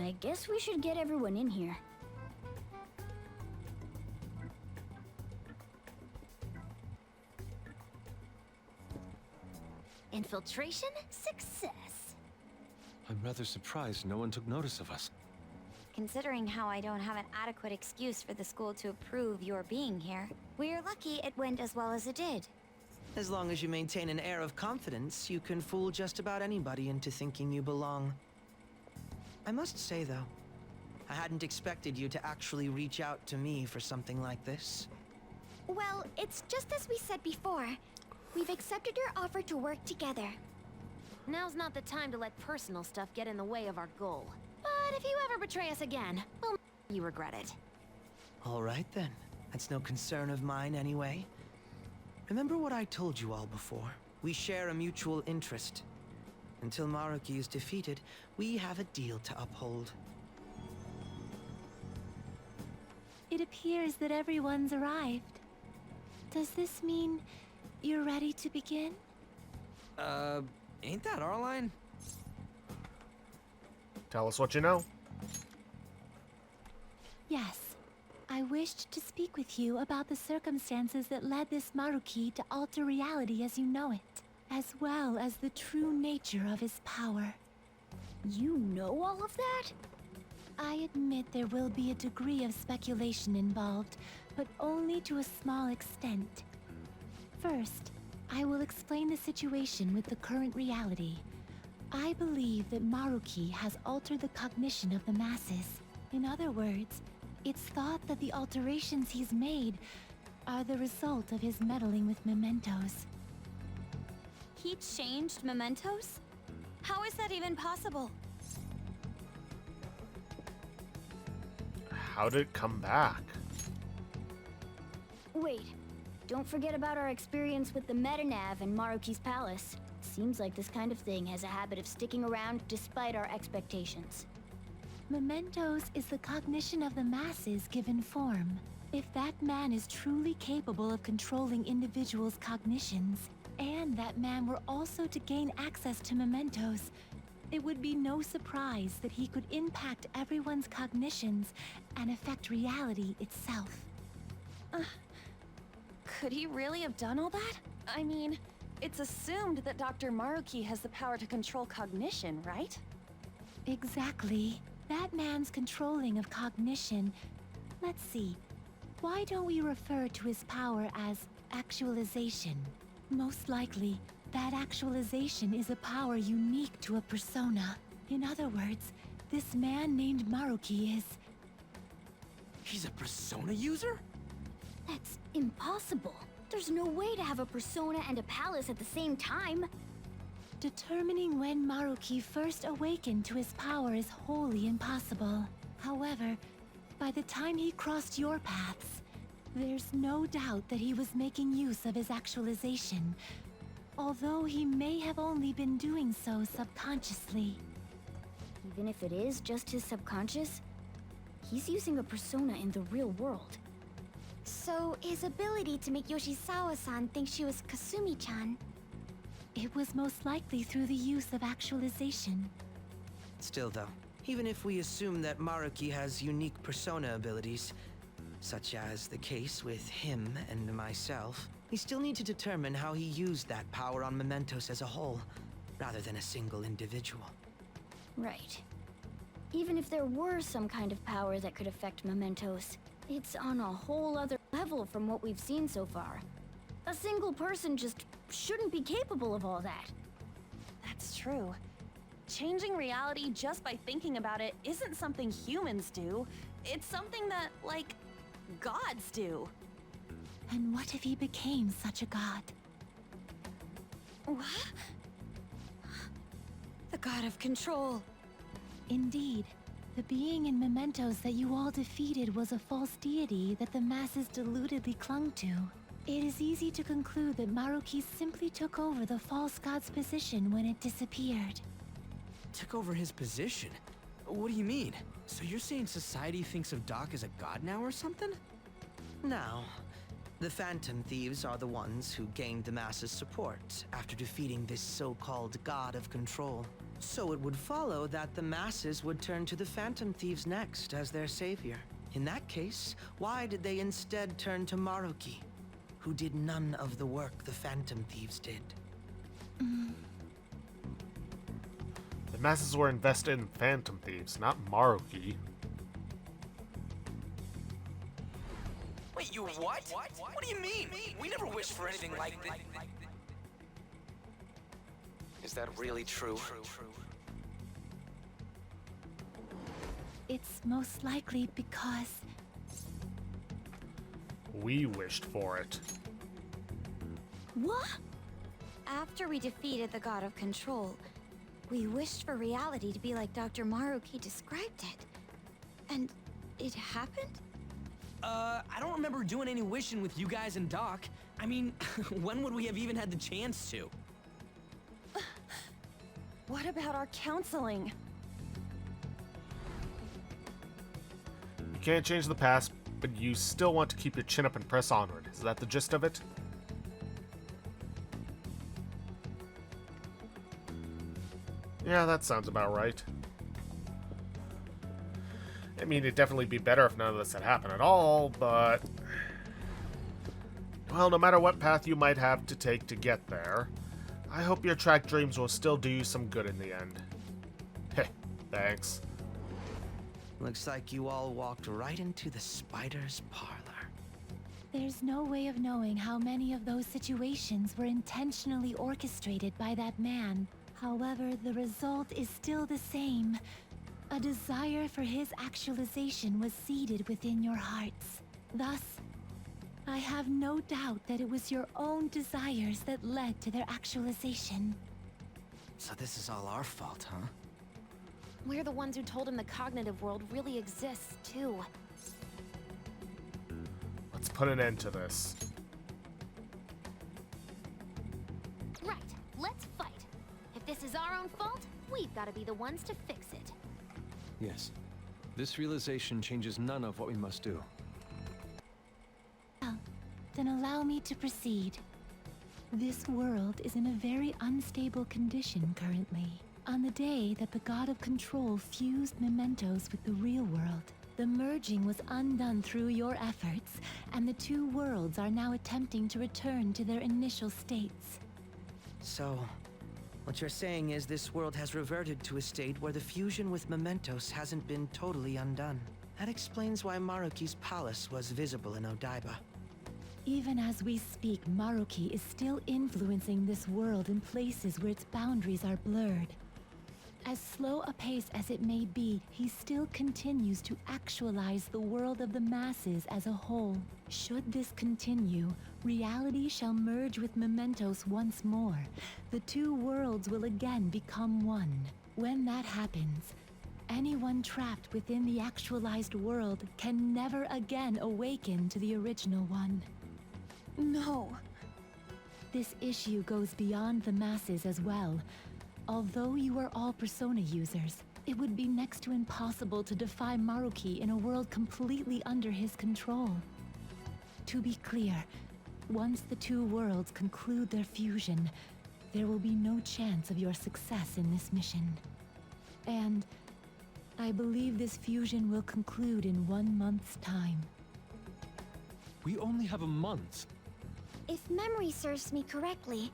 I guess we should get everyone in here. Infiltration success. I'm rather surprised no one took notice of us. Considering how I don't have an adequate excuse for the school to approve your being here, we're lucky it went as well as it did. As long as you maintain an air of confidence, you can fool just about anybody into thinking you belong. I must say, though, I hadn't expected you to actually reach out to me for something like this. Well, it's just as we said before. We've accepted your offer to work together. Now's not the time to let personal stuff get in the way of our goal. But if you ever betray us again, we'll make you regret it. All right, then. That's no concern of mine, anyway. Remember what I told you all before? We share a mutual interest. Until Maruki is defeated, we have a deal to uphold. It appears that everyone's arrived. Does this mean you're ready to begin? Ain't that our line? Tell us what you know. Yes. I wished to speak with you about the circumstances that led this Maruki to alter reality as you know it, as well as the true nature of his power. You know all of that? I admit there will be a degree of speculation involved, but only to a small extent. First, I will explain the situation with the current reality. I believe that Maruki has altered the cognition of the masses. In other words, it's thought that the alterations he's made are the result of his meddling with mementos. He changed mementos? How is that even possible? how did it come back? Wait, don't forget about our experience with the Metanav and Maruki's palace. Seems like this kind of thing has a habit of sticking around despite our expectations. Mementos is the cognition of the masses given form. If that man is truly capable of controlling individuals' cognitions, and that man were also to gain access to mementos, it would be no surprise that he could impact everyone's cognitions and affect reality itself. Could he really have done all that? I mean, it's assumed that Dr. Maruki has the power to control cognition, right? Exactly. That man's controlling of cognition. Let's see. Why don't we refer to his power as actualization? Most likely, that actualization is a power unique to a persona. In other words, this man named Maruki is... He's a persona user? That's impossible. There's no way to have a persona and a palace at the same time. Determining when Maruki first awakened to his power is wholly impossible. However, by the time he crossed your paths, there's no doubt that he was making use of his actualization, although he may have only been doing so subconsciously. Even if it is just his subconscious, he's using a persona in the real world. So, his ability to make Yoshizawa-san think she was Kasumi-chan. It was most likely through the use of actualization. Still though, even if we assume that Maruki has unique persona abilities, such as the case with him and myself, we still need to determine how he used that power on Mementos as a whole, rather than a single individual. Right. Even if there were some kind of power that could affect Mementos, it's on a whole other level from what we've seen so far. A single person just shouldn't be capable of all that. That's true. Changing reality just by thinking about it isn't something humans do. It's something that, like, gods do. And what if he became such a god? What? The god of control. Indeed. The being in Mementos that you all defeated was a false deity that the masses deludedly clung to. It is easy to conclude that Maruki simply took over the false god's position when it disappeared. Took over his position? What do you mean? So you're saying society thinks of Doc as a god now or something? Now, the Phantom Thieves are the ones who gained the masses' support after defeating this so-called god of control. So it would follow that the masses would turn to the Phantom Thieves next as their savior. In that case, why did they instead turn to Maruki, who did none of the work the Phantom Thieves did? The masses were invested in Phantom Thieves, not Maruki. Wait, you what? What do you mean? We never wished for anything like this. Is that really true? It's most likely because... We wished for it. What? After we defeated the god of control, we wished for reality to be like Dr. Maruki described it. And it happened? I don't remember doing any wishing with you guys and Doc. I mean, when would we have even had the chance to? What about our counseling? You can't change the past, but you still want to keep your chin up and press onward. Is that the gist of it? Yeah, that sounds about right. I mean, it'd definitely be better if none of this had happened at all, but... Well, no matter what path you might have to take to get there, I hope your track dreams will still do you some good in the end. Heh, thanks. Looks like you all walked right into the spider's parlor. There's no way of knowing how many of those situations were intentionally orchestrated by that man. However, the result is still the same. A desire for his actualization was seeded within your hearts. Thus, I have no doubt that it was your own desires that led to their actualization. So this is all our fault, huh? We're the ones who told him the cognitive world really exists, too. Let's put an end to this. Right, let's fight. If this is our own fault, we've got to be the ones to fix it. Yes. This realization changes none of what we must do. Well, then allow me to proceed. This world is in a very unstable condition currently. On the day that the God of Control fused mementos with the real world, the merging was undone through your efforts, and the two worlds are now attempting to return to their initial states. So, what you're saying is this world has reverted to a state where the fusion with mementos hasn't been totally undone. That explains why Maruki's palace was visible in Odaiba. Even as we speak, Maruki is still influencing this world in places where its boundaries are blurred. As slow a pace as it may be, he still continues to actualize the world of the masses as a whole. Should this continue, reality shall merge with mementos once more. The two worlds will again become one. When that happens, anyone trapped within the actualized world can never again awaken to the original one. No. This issue goes beyond the masses as well. Although you are all Persona users, it would be next to impossible to defy Maruki in a world completely under his control. To be clear, once the two worlds conclude their fusion, there will be no chance of your success in this mission. And I believe this fusion will conclude in 1 month's time. We only have a month. If memory serves me correctly,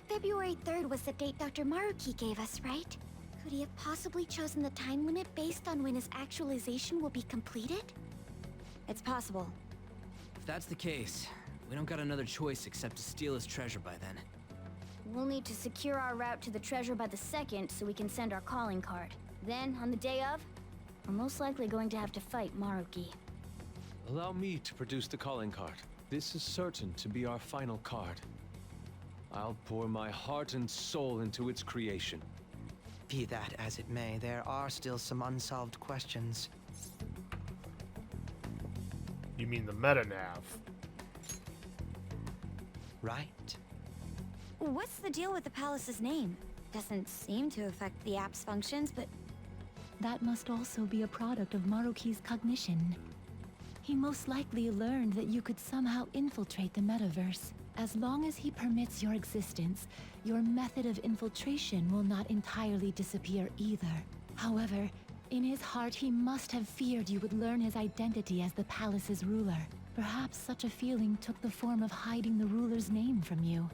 February 3rd was the date Dr. Maruki gave us, right? Could he have possibly chosen the time limit based on when his actualization will be completed? It's possible. If that's the case, we don't got another choice except to steal his treasure by then. We'll need to secure our route to the treasure by the 2nd so we can send our calling card. Then, on the day of, we're most likely going to have to fight Maruki. Allow me to produce the calling card. This is certain to be our final card. I'll pour my heart and soul into its creation. Be that as it may, there are still some unsolved questions. You mean the meta-nav? Right? What's the deal with the palace's name? Doesn't seem to affect the app's functions, but... That must also be a product of Maruki's cognition. He most likely learned that you could somehow infiltrate the metaverse. As long as he permits your existence, your method of infiltration will not entirely disappear either. However, in his heart he must have feared you would learn his identity as the palace's ruler. Perhaps such a feeling took the form of hiding the ruler's name from you.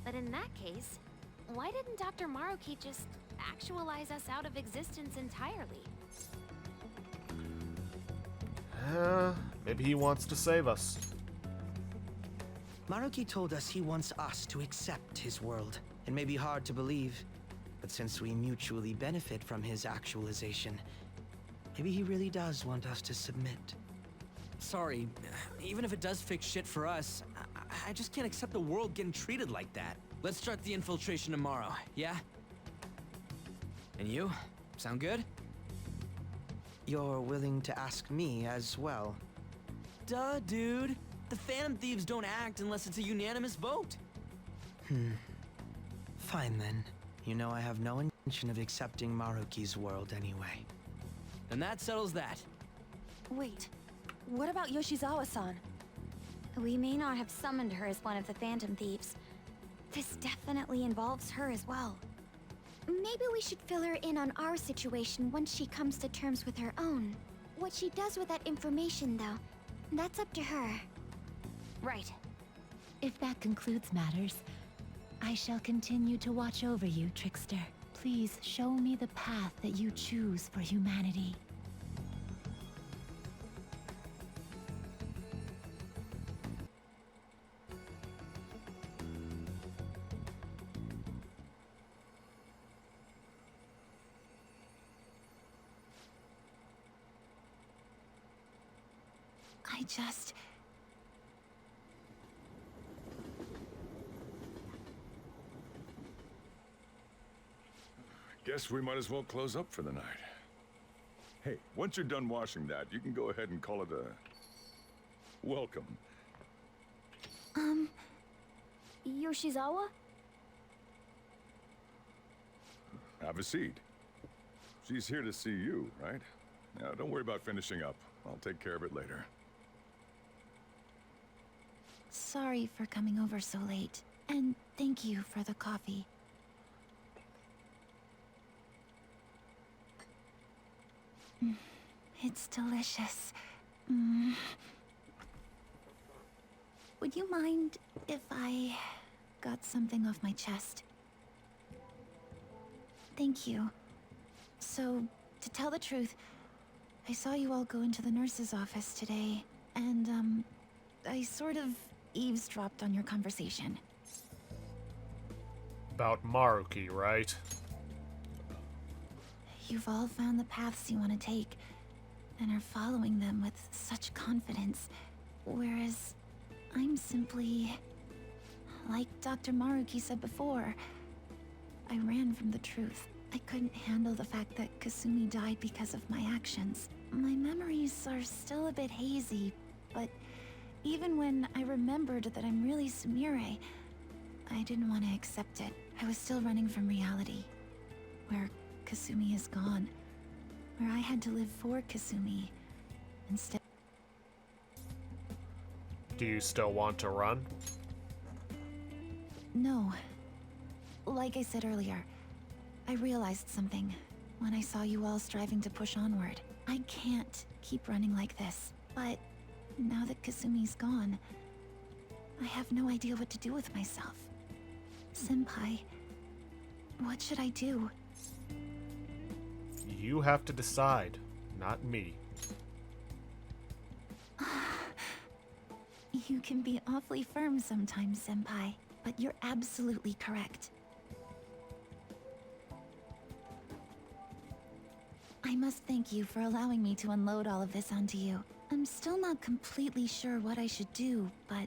But in that case, why didn't Dr. Maruki just actualize us out of existence entirely? Maybe he wants to save us. Maruki told us he wants us to accept his world. It may be hard to believe, but since we mutually benefit from his actualization, maybe he really does want us to submit. Sorry, even if it does fix shit for us, I just can't accept the world getting treated like that. Let's start the infiltration tomorrow, yeah? And you? Sound good? You're willing to ask me as well? Duh, dude. The Phantom Thieves don't act unless it's a unanimous vote. Fine then. You know I have no intention of accepting Maruki's world anyway. And that settles that. Wait, what about Yoshizawa-san? We may not have summoned her as one of the Phantom Thieves. This definitely involves her as well. Maybe we should fill her in on our situation once she comes to terms with her own. What she does with that information, though, that's up to her. Right. If that concludes matters, I shall continue to watch over you, Trickster. Please show me the path that you choose for humanity. I just... Guess we might as well close up for the night. Hey, once you're done washing that, you can go ahead and call it a... Welcome. Yoshizawa? Have a seat. She's here to see you, right? Now, don't worry about finishing up. I'll take care of it later. Sorry for coming over so late. And thank you for the coffee. It's delicious. Would you mind if I got something off my chest? Thank you. So, to tell the truth, I saw you all go into the nurse's office today, and, I sort of eavesdropped on your conversation. About Maruki, right? You've all found the paths you want to take, and are following them with such confidence, whereas I'm simply... Like Dr. Maruki said before, I ran from the truth. I couldn't handle the fact that Kasumi died because of my actions. My memories are still a bit hazy, but even when I remembered that I'm really Sumire, I didn't want to accept it. I was still running from reality, where Kasumi is gone, where I had to live for Kasumi instead. Do you still want to run? No. Like I said earlier, I realized something when I saw you all striving to push onward. I can't keep running like this, but now that Kasumi's gone, I have no idea what to do with myself. Senpai, what should I do? You have to decide, not me. You can be awfully firm sometimes, Senpai, but you're absolutely correct. I must thank you for allowing me to unload all of this onto you. I'm still not completely sure what I should do, but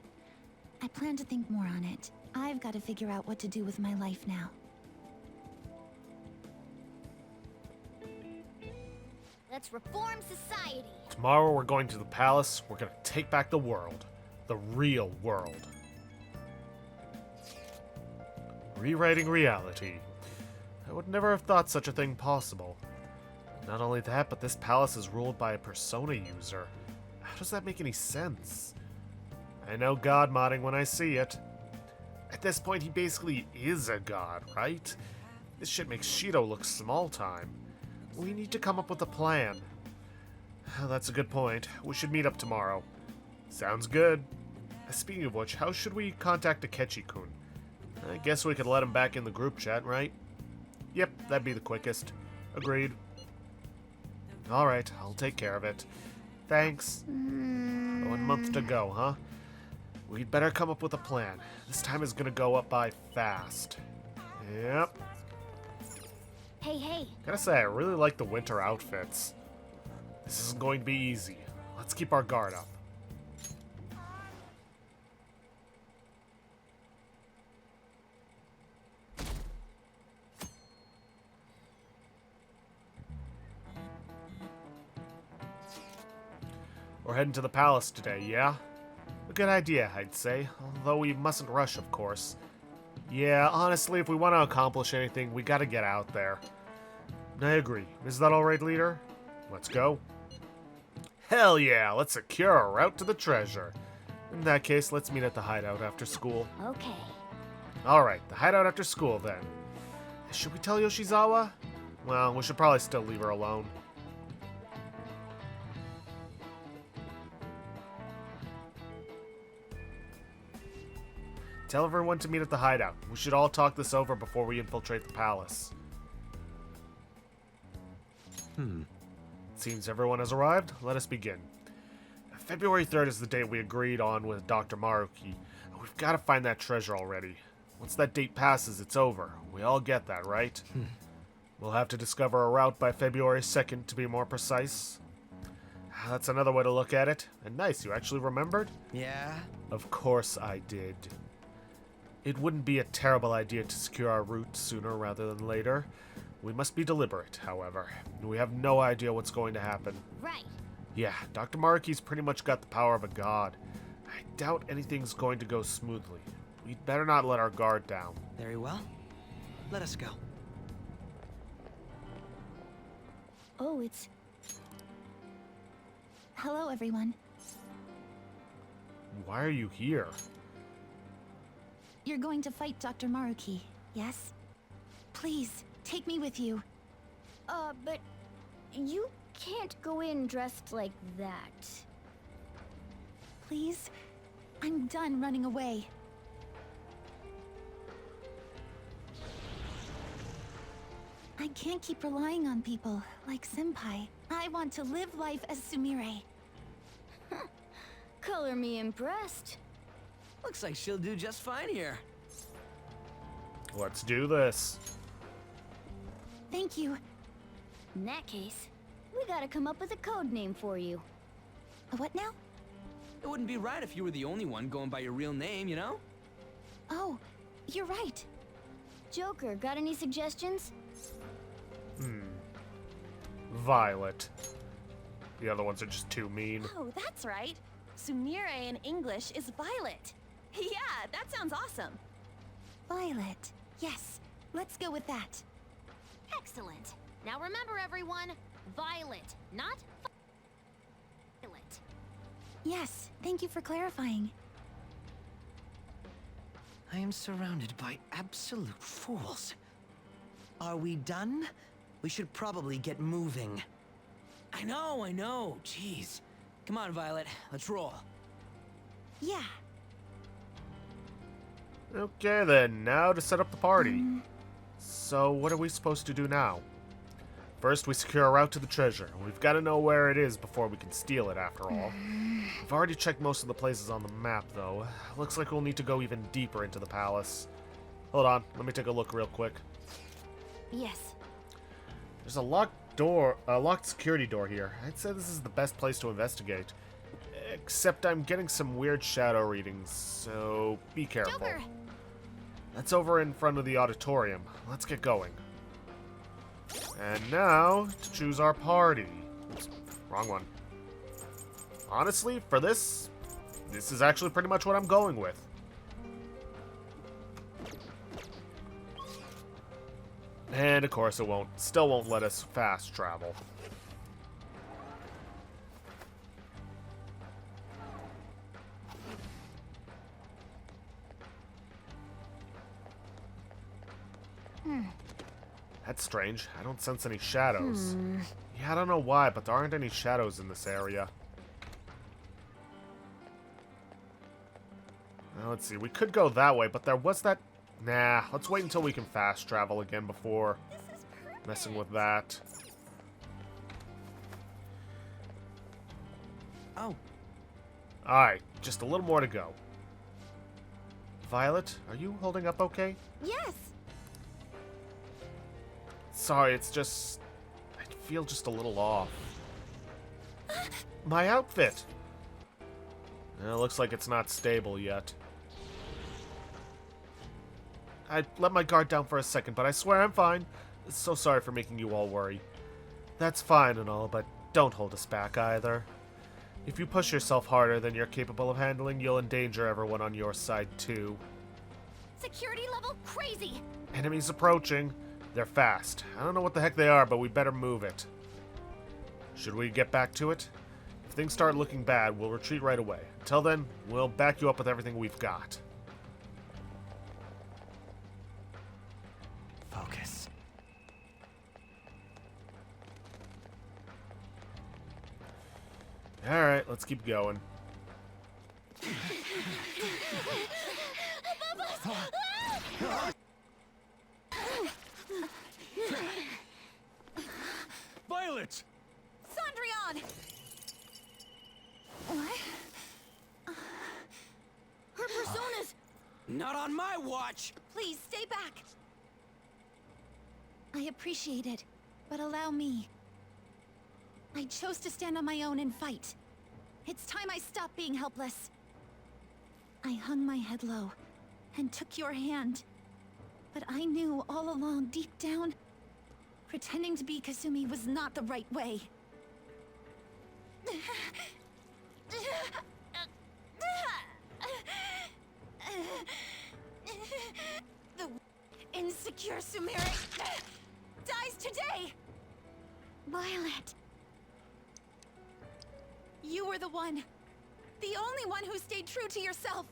I plan to think more on it. I've got to figure out what to do with my life now. Let's reform society. Tomorrow we're going to the palace. We're gonna take back the world. The real world. Rewriting reality. I would never have thought such a thing possible. Not only that, but this palace is ruled by a Persona user. How does that make any sense? I know god modding when I see it. At this point, he basically is a god, right? This shit makes Shido look small time. We need to come up with a plan. That's a good point. We should meet up tomorrow. Sounds good. Speaking of which, how should we contact Akechi-kun? I guess we could let him back in the group chat, right? Yep, that'd be the quickest. Agreed. Alright, I'll take care of it. Thanks. 1 month to go, huh? We'd better come up with a plan. This time is gonna go up by fast. Yep. Hey. Gotta say, I really like the winter outfits. This isn't going to be easy. Let's keep our guard up. We're heading to the palace today, yeah? A good idea, I'd say. Although we mustn't rush, of course. Yeah, honestly, if we want to accomplish anything, we gotta get out there. I agree. Is that alright, leader? Let's go. Hell yeah, let's secure a route to the treasure. In that case, let's meet at the hideout after school. Okay. Alright, the hideout after school then. Should we tell Yoshizawa? Well, we should probably still leave her alone. Tell everyone to meet at the hideout. We should all talk this over before we infiltrate the palace. Seems everyone has arrived. Let us begin. February 3rd is the date we agreed on with Dr. Maruki. We've got to find that treasure already. Once that date passes, it's over. We all get that, right? We'll have to discover a route by February 2nd to be more precise. That's another way to look at it. And nice, you actually remembered? Yeah? Of course I did. It wouldn't be a terrible idea to secure our route sooner rather than later. We must be deliberate, however. We have no idea what's going to happen. Right. Yeah, Dr. Maruki's pretty much got the power of a god. I doubt anything's going to go smoothly. We'd better not let our guard down. Very well. Let us go. Oh, it's... Hello, everyone. Why are you here? You're going to fight Dr. Maruki, yes? Please, take me with you. But you can't go in dressed like that. Please? I'm done running away. I can't keep relying on people like Senpai. I want to live life as Sumire. Color me impressed. Looks like she'll do just fine here. Let's do this. Thank you. In that case, we gotta come up with a code name for you. What now? It wouldn't be right if you were the only one going by your real name, you know? Oh, you're right. Joker, got any suggestions? Violet. The other ones are just too mean. Oh, that's right. Sumire in English is Violet. Yeah, that sounds awesome. Violet. Yes, let's go with that. Excellent. Now remember, everyone, Violet, not Violet. Yes, thank you for clarifying. I am surrounded by absolute fools. Are we done? We should probably get moving. I know. Jeez. Come on, Violet. Let's roll. Yeah. Okay then, now to set up the party. So what are we supposed to do now? First, we secure a route to the treasure. We've got to know where it is before we can steal it, after all. We've already checked most of the places on the map, though. Looks like we'll need to go even deeper into the palace. Hold on, let me take a look real quick. Yes. There's a locked security door here. I'd say this is the best place to investigate. Except I'm getting some weird shadow readings, so be careful. Joker! That's over in front of the auditorium. Let's get going. And now, to choose our party. Oops, wrong one. Honestly, for this is actually pretty much what I'm going with. And of course it still won't let us fast travel. That's strange. I don't sense any shadows. Yeah, I don't know why, but there aren't any shadows in this area. Now, let's see. We could go that way, but there was that... Nah, let's wait until we can fast travel again before messing with that. Oh. Alright, just a little more to go. Violet, are you holding up okay? Yes. Sorry, it's just... I feel just a little off. My outfit! It looks like it's not stable yet. I let my guard down for a second, but I swear I'm fine. So sorry for making you all worry. That's fine and all, but don't hold us back either. If you push yourself harder than you're capable of handling, you'll endanger everyone on your side too. Security level crazy! Enemies approaching. They're fast. I don't know what the heck they are, but we better move it. Should we get back to it? If things start looking bad, we'll retreat right away. Until then, we'll back you up with everything we've got. Focus. Alright, let's keep going. Violet! Cendrillon! What? Her personas! Not on my watch! Please, stay back. I appreciate it, but allow me. I chose to stand on my own and fight. It's time I stop being helpless. I hung my head low and took your hand. But I knew all along, deep down, pretending to be Kasumi was not the right way. The insecure Sumire dies today! Violet. You were the one. The only one who stayed true to yourself.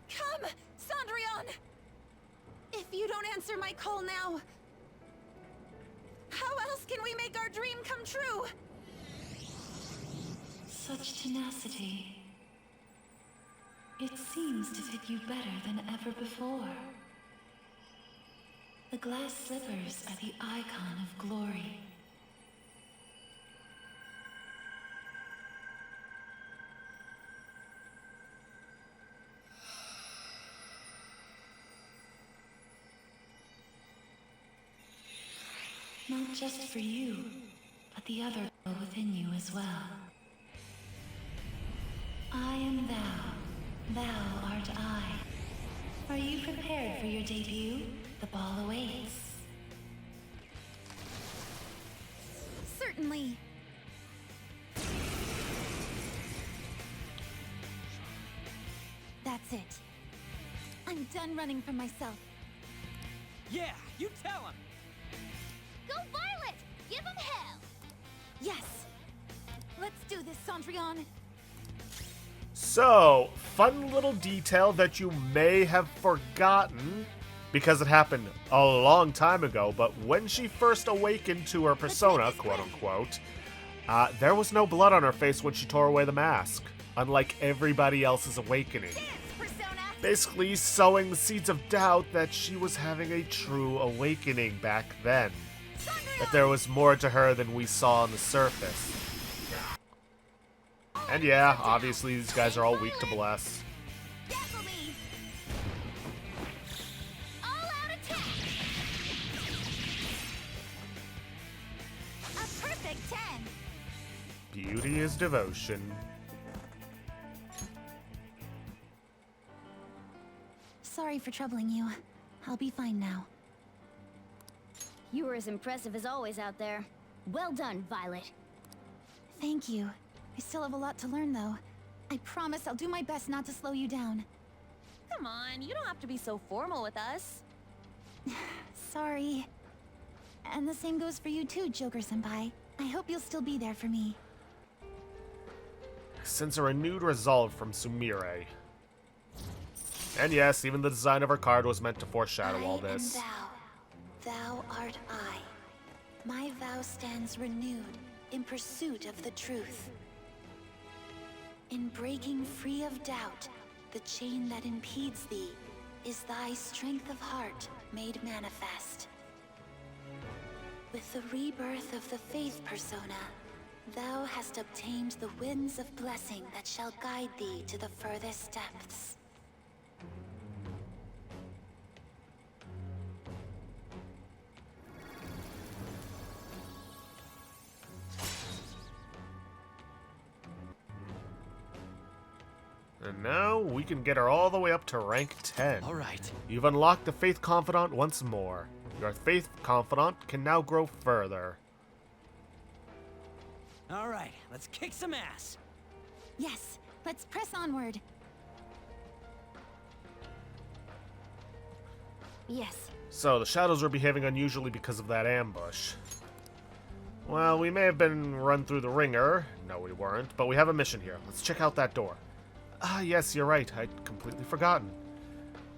Come, Cendrillon! If you don't answer my call now, how else can we make our dream come true? Such tenacity. It seems to fit you better than ever before. The glass slippers are the icon of glory. Not just for you, but the other girl within you as well. I am thou. Thou art I. Are you prepared for your debut? The ball awaits. Certainly. That's it. I'm done running from myself. Yeah, you tell him! Go Violet! Give him hell! Yes. Let's do this, Cendrillon. So, fun little detail that you may have forgotten because it happened a long time ago, but when she first awakened to her persona, quote-unquote, there was no blood on her face when she tore away the mask, unlike everybody else's awakening. Basically sowing the seeds of doubt that she was having a true awakening back then. That there was more to her than we saw on the surface. And yeah, obviously these guys are all weak to bless. All-out attack! A perfect 10! Beauty is devotion. Sorry for troubling you. I'll be fine now. You were as impressive as always out there. Well done, Violet. Thank you. I still have a lot to learn, though. I promise I'll do my best not to slow you down. Come on, you don't have to be so formal with us. Sorry. And the same goes for you too, Joker-senpai. I hope you'll still be there for me. Sense a renewed resolve from Sumire. And yes, even the design of her card was meant to foreshadow all this. I am thou. Thou art I. My vow stands renewed in pursuit of the truth. In breaking free of doubt, the chain that impedes thee is thy strength of heart made manifest. With the rebirth of the Faith persona, thou hast obtained the winds of blessing that shall guide thee to the furthest depths. And now we can get her all the way up to rank 10. Alright. You've unlocked the Faith Confidant once more. Your Faith Confidant can now grow further. Alright, let's kick some ass. Yes, let's press onward. Yes. So, the shadows were behaving unusually because of that ambush. Well, we may have been run through the ringer. No, we weren't. But we have a mission here. Let's check out that door. Ah, yes, you're right. I'd completely forgotten.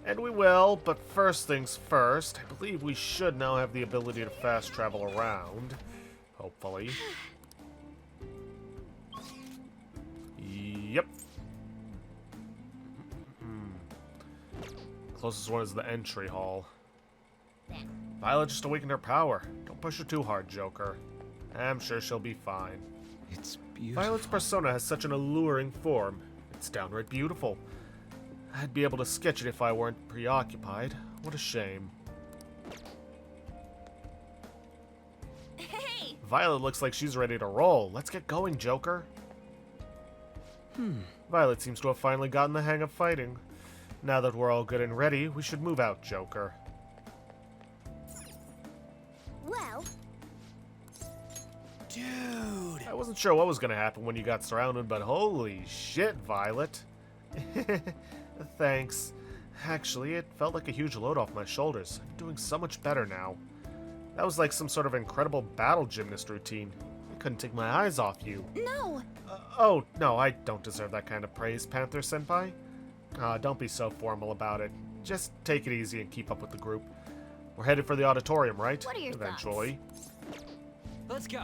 And we will, but first things first. I believe we should now have the ability to fast travel around. Hopefully. Yep. Closest one is the entry hall. Violet just awakened her power. Don't push her too hard, Joker. I'm sure she'll be fine. It's beautiful. Violet's persona has such an alluring form. It's downright beautiful. I'd be able to sketch it if I weren't preoccupied. What a shame. Hey! Violet looks like she's ready to roll. Let's get going, Joker. Violet seems to have finally gotten the hang of fighting. Now that we're all good and ready, we should move out, Joker. Well, Dude! wasn't sure what was going to happen when you got surrounded, but holy shit, Violet. Thanks. Actually, it felt like a huge load off my shoulders. I'm doing so much better now. That was like some sort of incredible battle gymnast routine. I couldn't take my eyes off you. No! Oh, no, I don't deserve that kind of praise, Panther-senpai. Don't be so formal about it. Just take it easy and keep up with the group. We're headed for the auditorium, right? What are your Eventually. Let's go.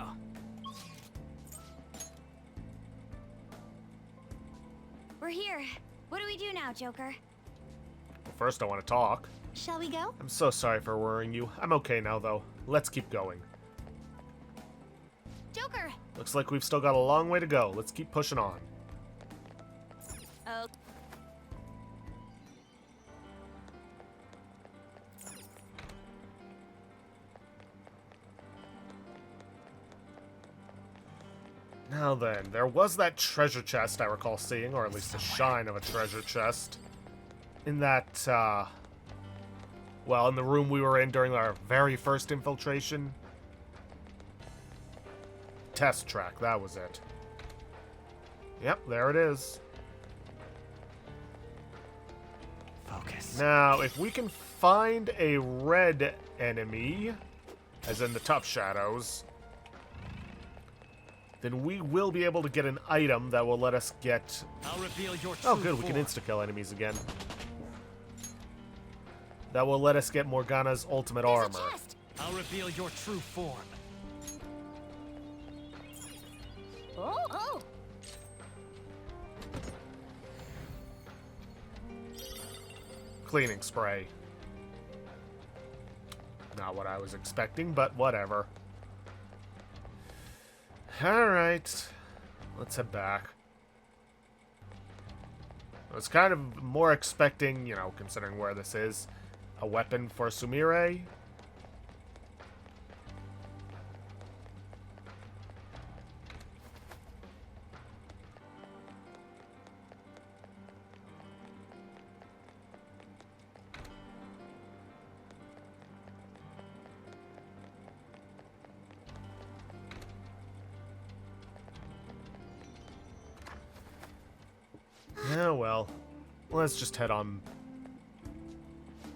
We're here. What do we do now, Joker? Well, first I want to talk. Shall we go? I'm so sorry for worrying you. I'm okay now, though. Let's keep going. Joker! Looks like we've still got a long way to go. Let's keep pushing on. Oh. Now then, there was that treasure chest I recall seeing, or at least the shine of a treasure chest. In that, well, in the room we were in during our very first infiltration. Test track, that was it. Yep, there it is. Focus. Now, if we can find a red enemy, as in the top shadows, then we will be able to get an item that will let us get... I'll reveal your Oh, true good, we can form. insta-kill enemies again. That will let us get Morgana's ultimate armor. I'll reveal your true form. Oh! Cleaning spray. Not what I was expecting, but whatever. Alright. Let's head back. I was kind of more expecting, you know, considering where this is, a weapon for Sumire. Yeah, well, let's just head on.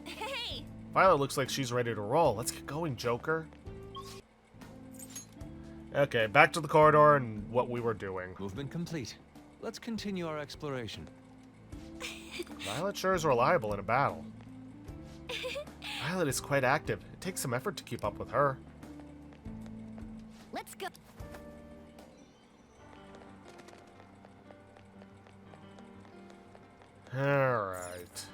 Hey! Violet looks like she's ready to roll. Let's get going, Joker. Okay, back to the corridor and what we were doing. Movement complete. Let's continue our exploration. Violet sure is reliable in a battle. Violet is quite active. It takes some effort to keep up with her. Let's go. Alright.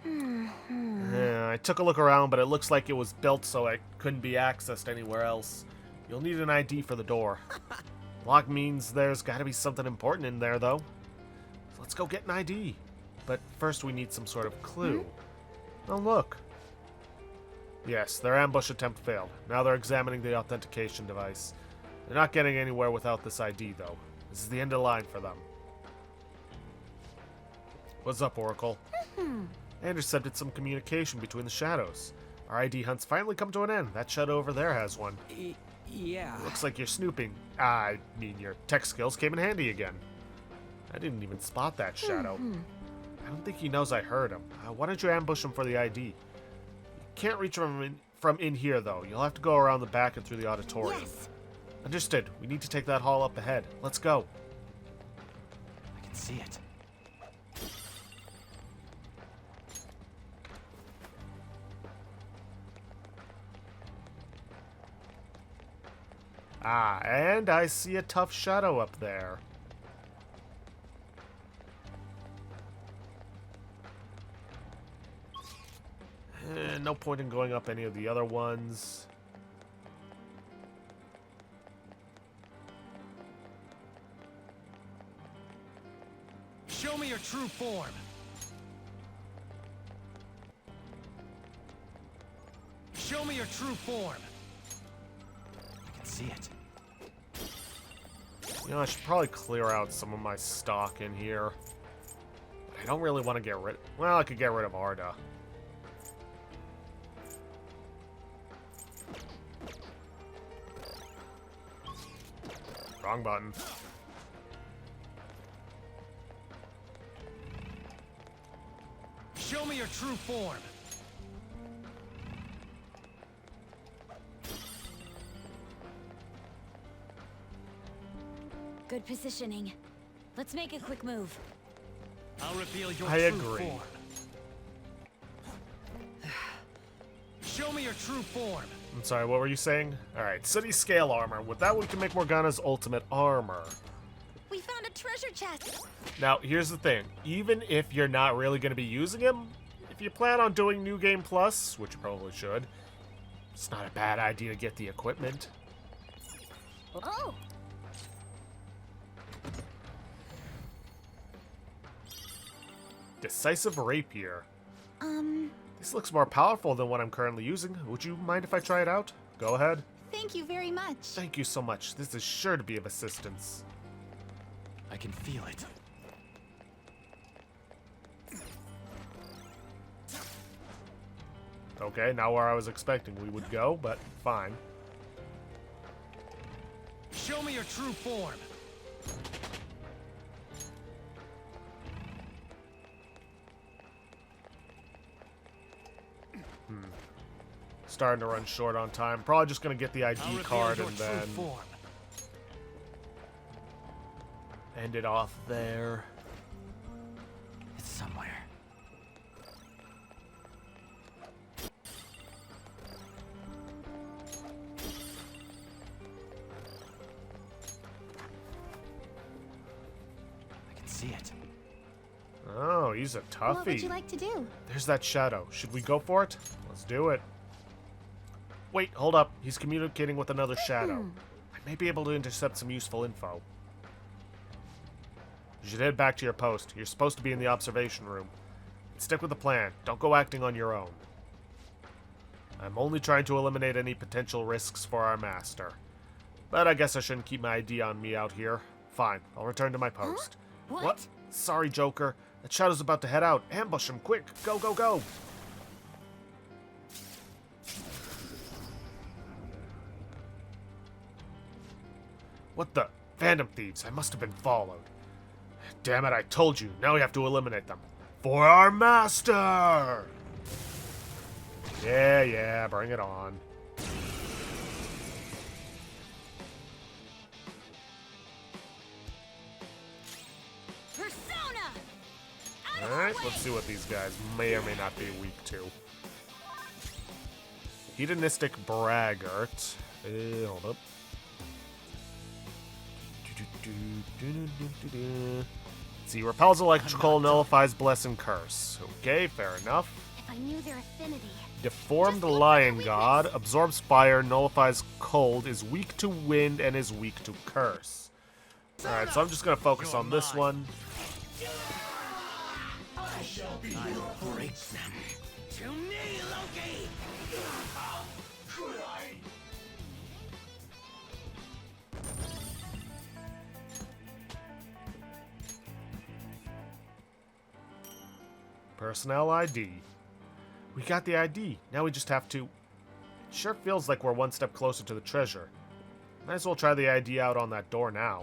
Yeah, I took a look around, but it looks like it was built so it couldn't be accessed anywhere else. You'll need an ID for the door. Lock means there's gotta be something important in there, though. So let's go get an ID. But first we need some sort of clue. Oh, look. Yes, their ambush attempt failed. Now they're examining the authentication device. They're not getting anywhere without this ID, though. This is the end of the line for them. What's up, Oracle? I intercepted some communication between the shadows. Our ID hunt's finally come to an end. That shadow over there has one. Yeah. Looks like your snooping. I mean, your tech skills came in handy again. I didn't even spot that shadow. I don't think he knows I heard him. Why don't you ambush him for the ID? You can't reach him from in here, though. You'll have to go around the back and through the auditorium. Yes. Understood. We need to take that hall up ahead. Let's go. I can see it. Ah, and I see a tough shadow up there. No point in going up any of the other ones. Show me your true form. Show me your true form. I can see it. You know, I should probably clear out some of my stock in here. But I don't really want to get rid... Well, I could get rid of Arda. Wrong button. Show me your true form. Good positioning. Let's make a quick move. I'll reveal your I true agree. form. Show me your true form. I'm sorry, what were you saying? Alright, city scale armor. With that, we can make Morgana's ultimate armor. We found a treasure chest. Now, here's the thing. Even if you're not really going to be using him, if you plan on doing New Game Plus, which you probably should, it's not a bad idea to get the equipment. Oh. Decisive Rapier. This looks more powerful than what I'm currently using. Would you mind if I try it out? Go ahead. Thank you very much. Thank you so much. This is sure to be of assistance. I can feel it. Okay, not where I was expecting we would go, but fine. Show me your true form. Starting to run short on time. Probably just gonna get the I'll ID reveal card your and true then form. end it off there. It's somewhere. I can see it. Oh, he's a toughie. What would you like to do? There's that shadow. Should we go for it? Let's do it. Wait, hold up. He's communicating with another shadow. I may be able to intercept some useful info. You should head back to your post. You're supposed to be in the observation room. Stick with the plan. Don't go acting on your own. I'm only trying to eliminate any potential risks for our master. But I guess I shouldn't keep my ID on me out here. Fine, I'll return to my post. Huh? What? Sorry, Joker. That shadow's about to head out. Ambush him, quick! Go, go, go! What the? Phantom thieves. I must have been followed. Damn it, I told you. Now we have to eliminate them. For our master! Yeah, bring it on. Persona! Alright, let's see what these guys may or may not be weak to. Hedonistic Braggart. Hold up. See, repels electrical, nullifies bless and curse. Okay, fair enough. If I knew their affinity. Deformed Lion God absorbs fire, nullifies cold, is weak to wind, and is weak to curse. Alright, so I'm just gonna focus on this one. I'll break them. To me, Loki! Could I? Personnel ID. We got the ID. Now we just have to... It sure feels like we're one step closer to the treasure. Might as well try the ID out on that door now.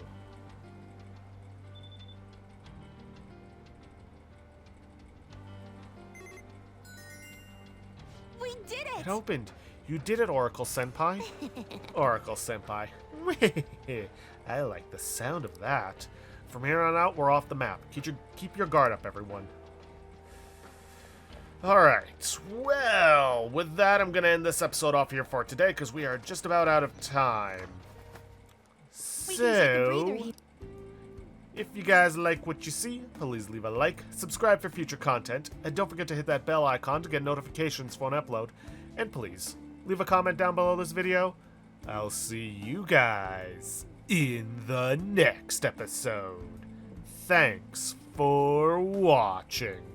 We did it! It opened. You did it, Oracle Senpai. Oracle Senpai. I like the sound of that. From here on out, we're off the map. Keep your guard up, everyone. Alright, well, with that, I'm going to end this episode off here for today, because we are just about out of time. So, if you guys like what you see, please leave a like, subscribe for future content, and don't forget to hit that bell icon to get notifications for an upload. And please, leave a comment down below this video. I'll see you guys in the next episode. Thanks for watching.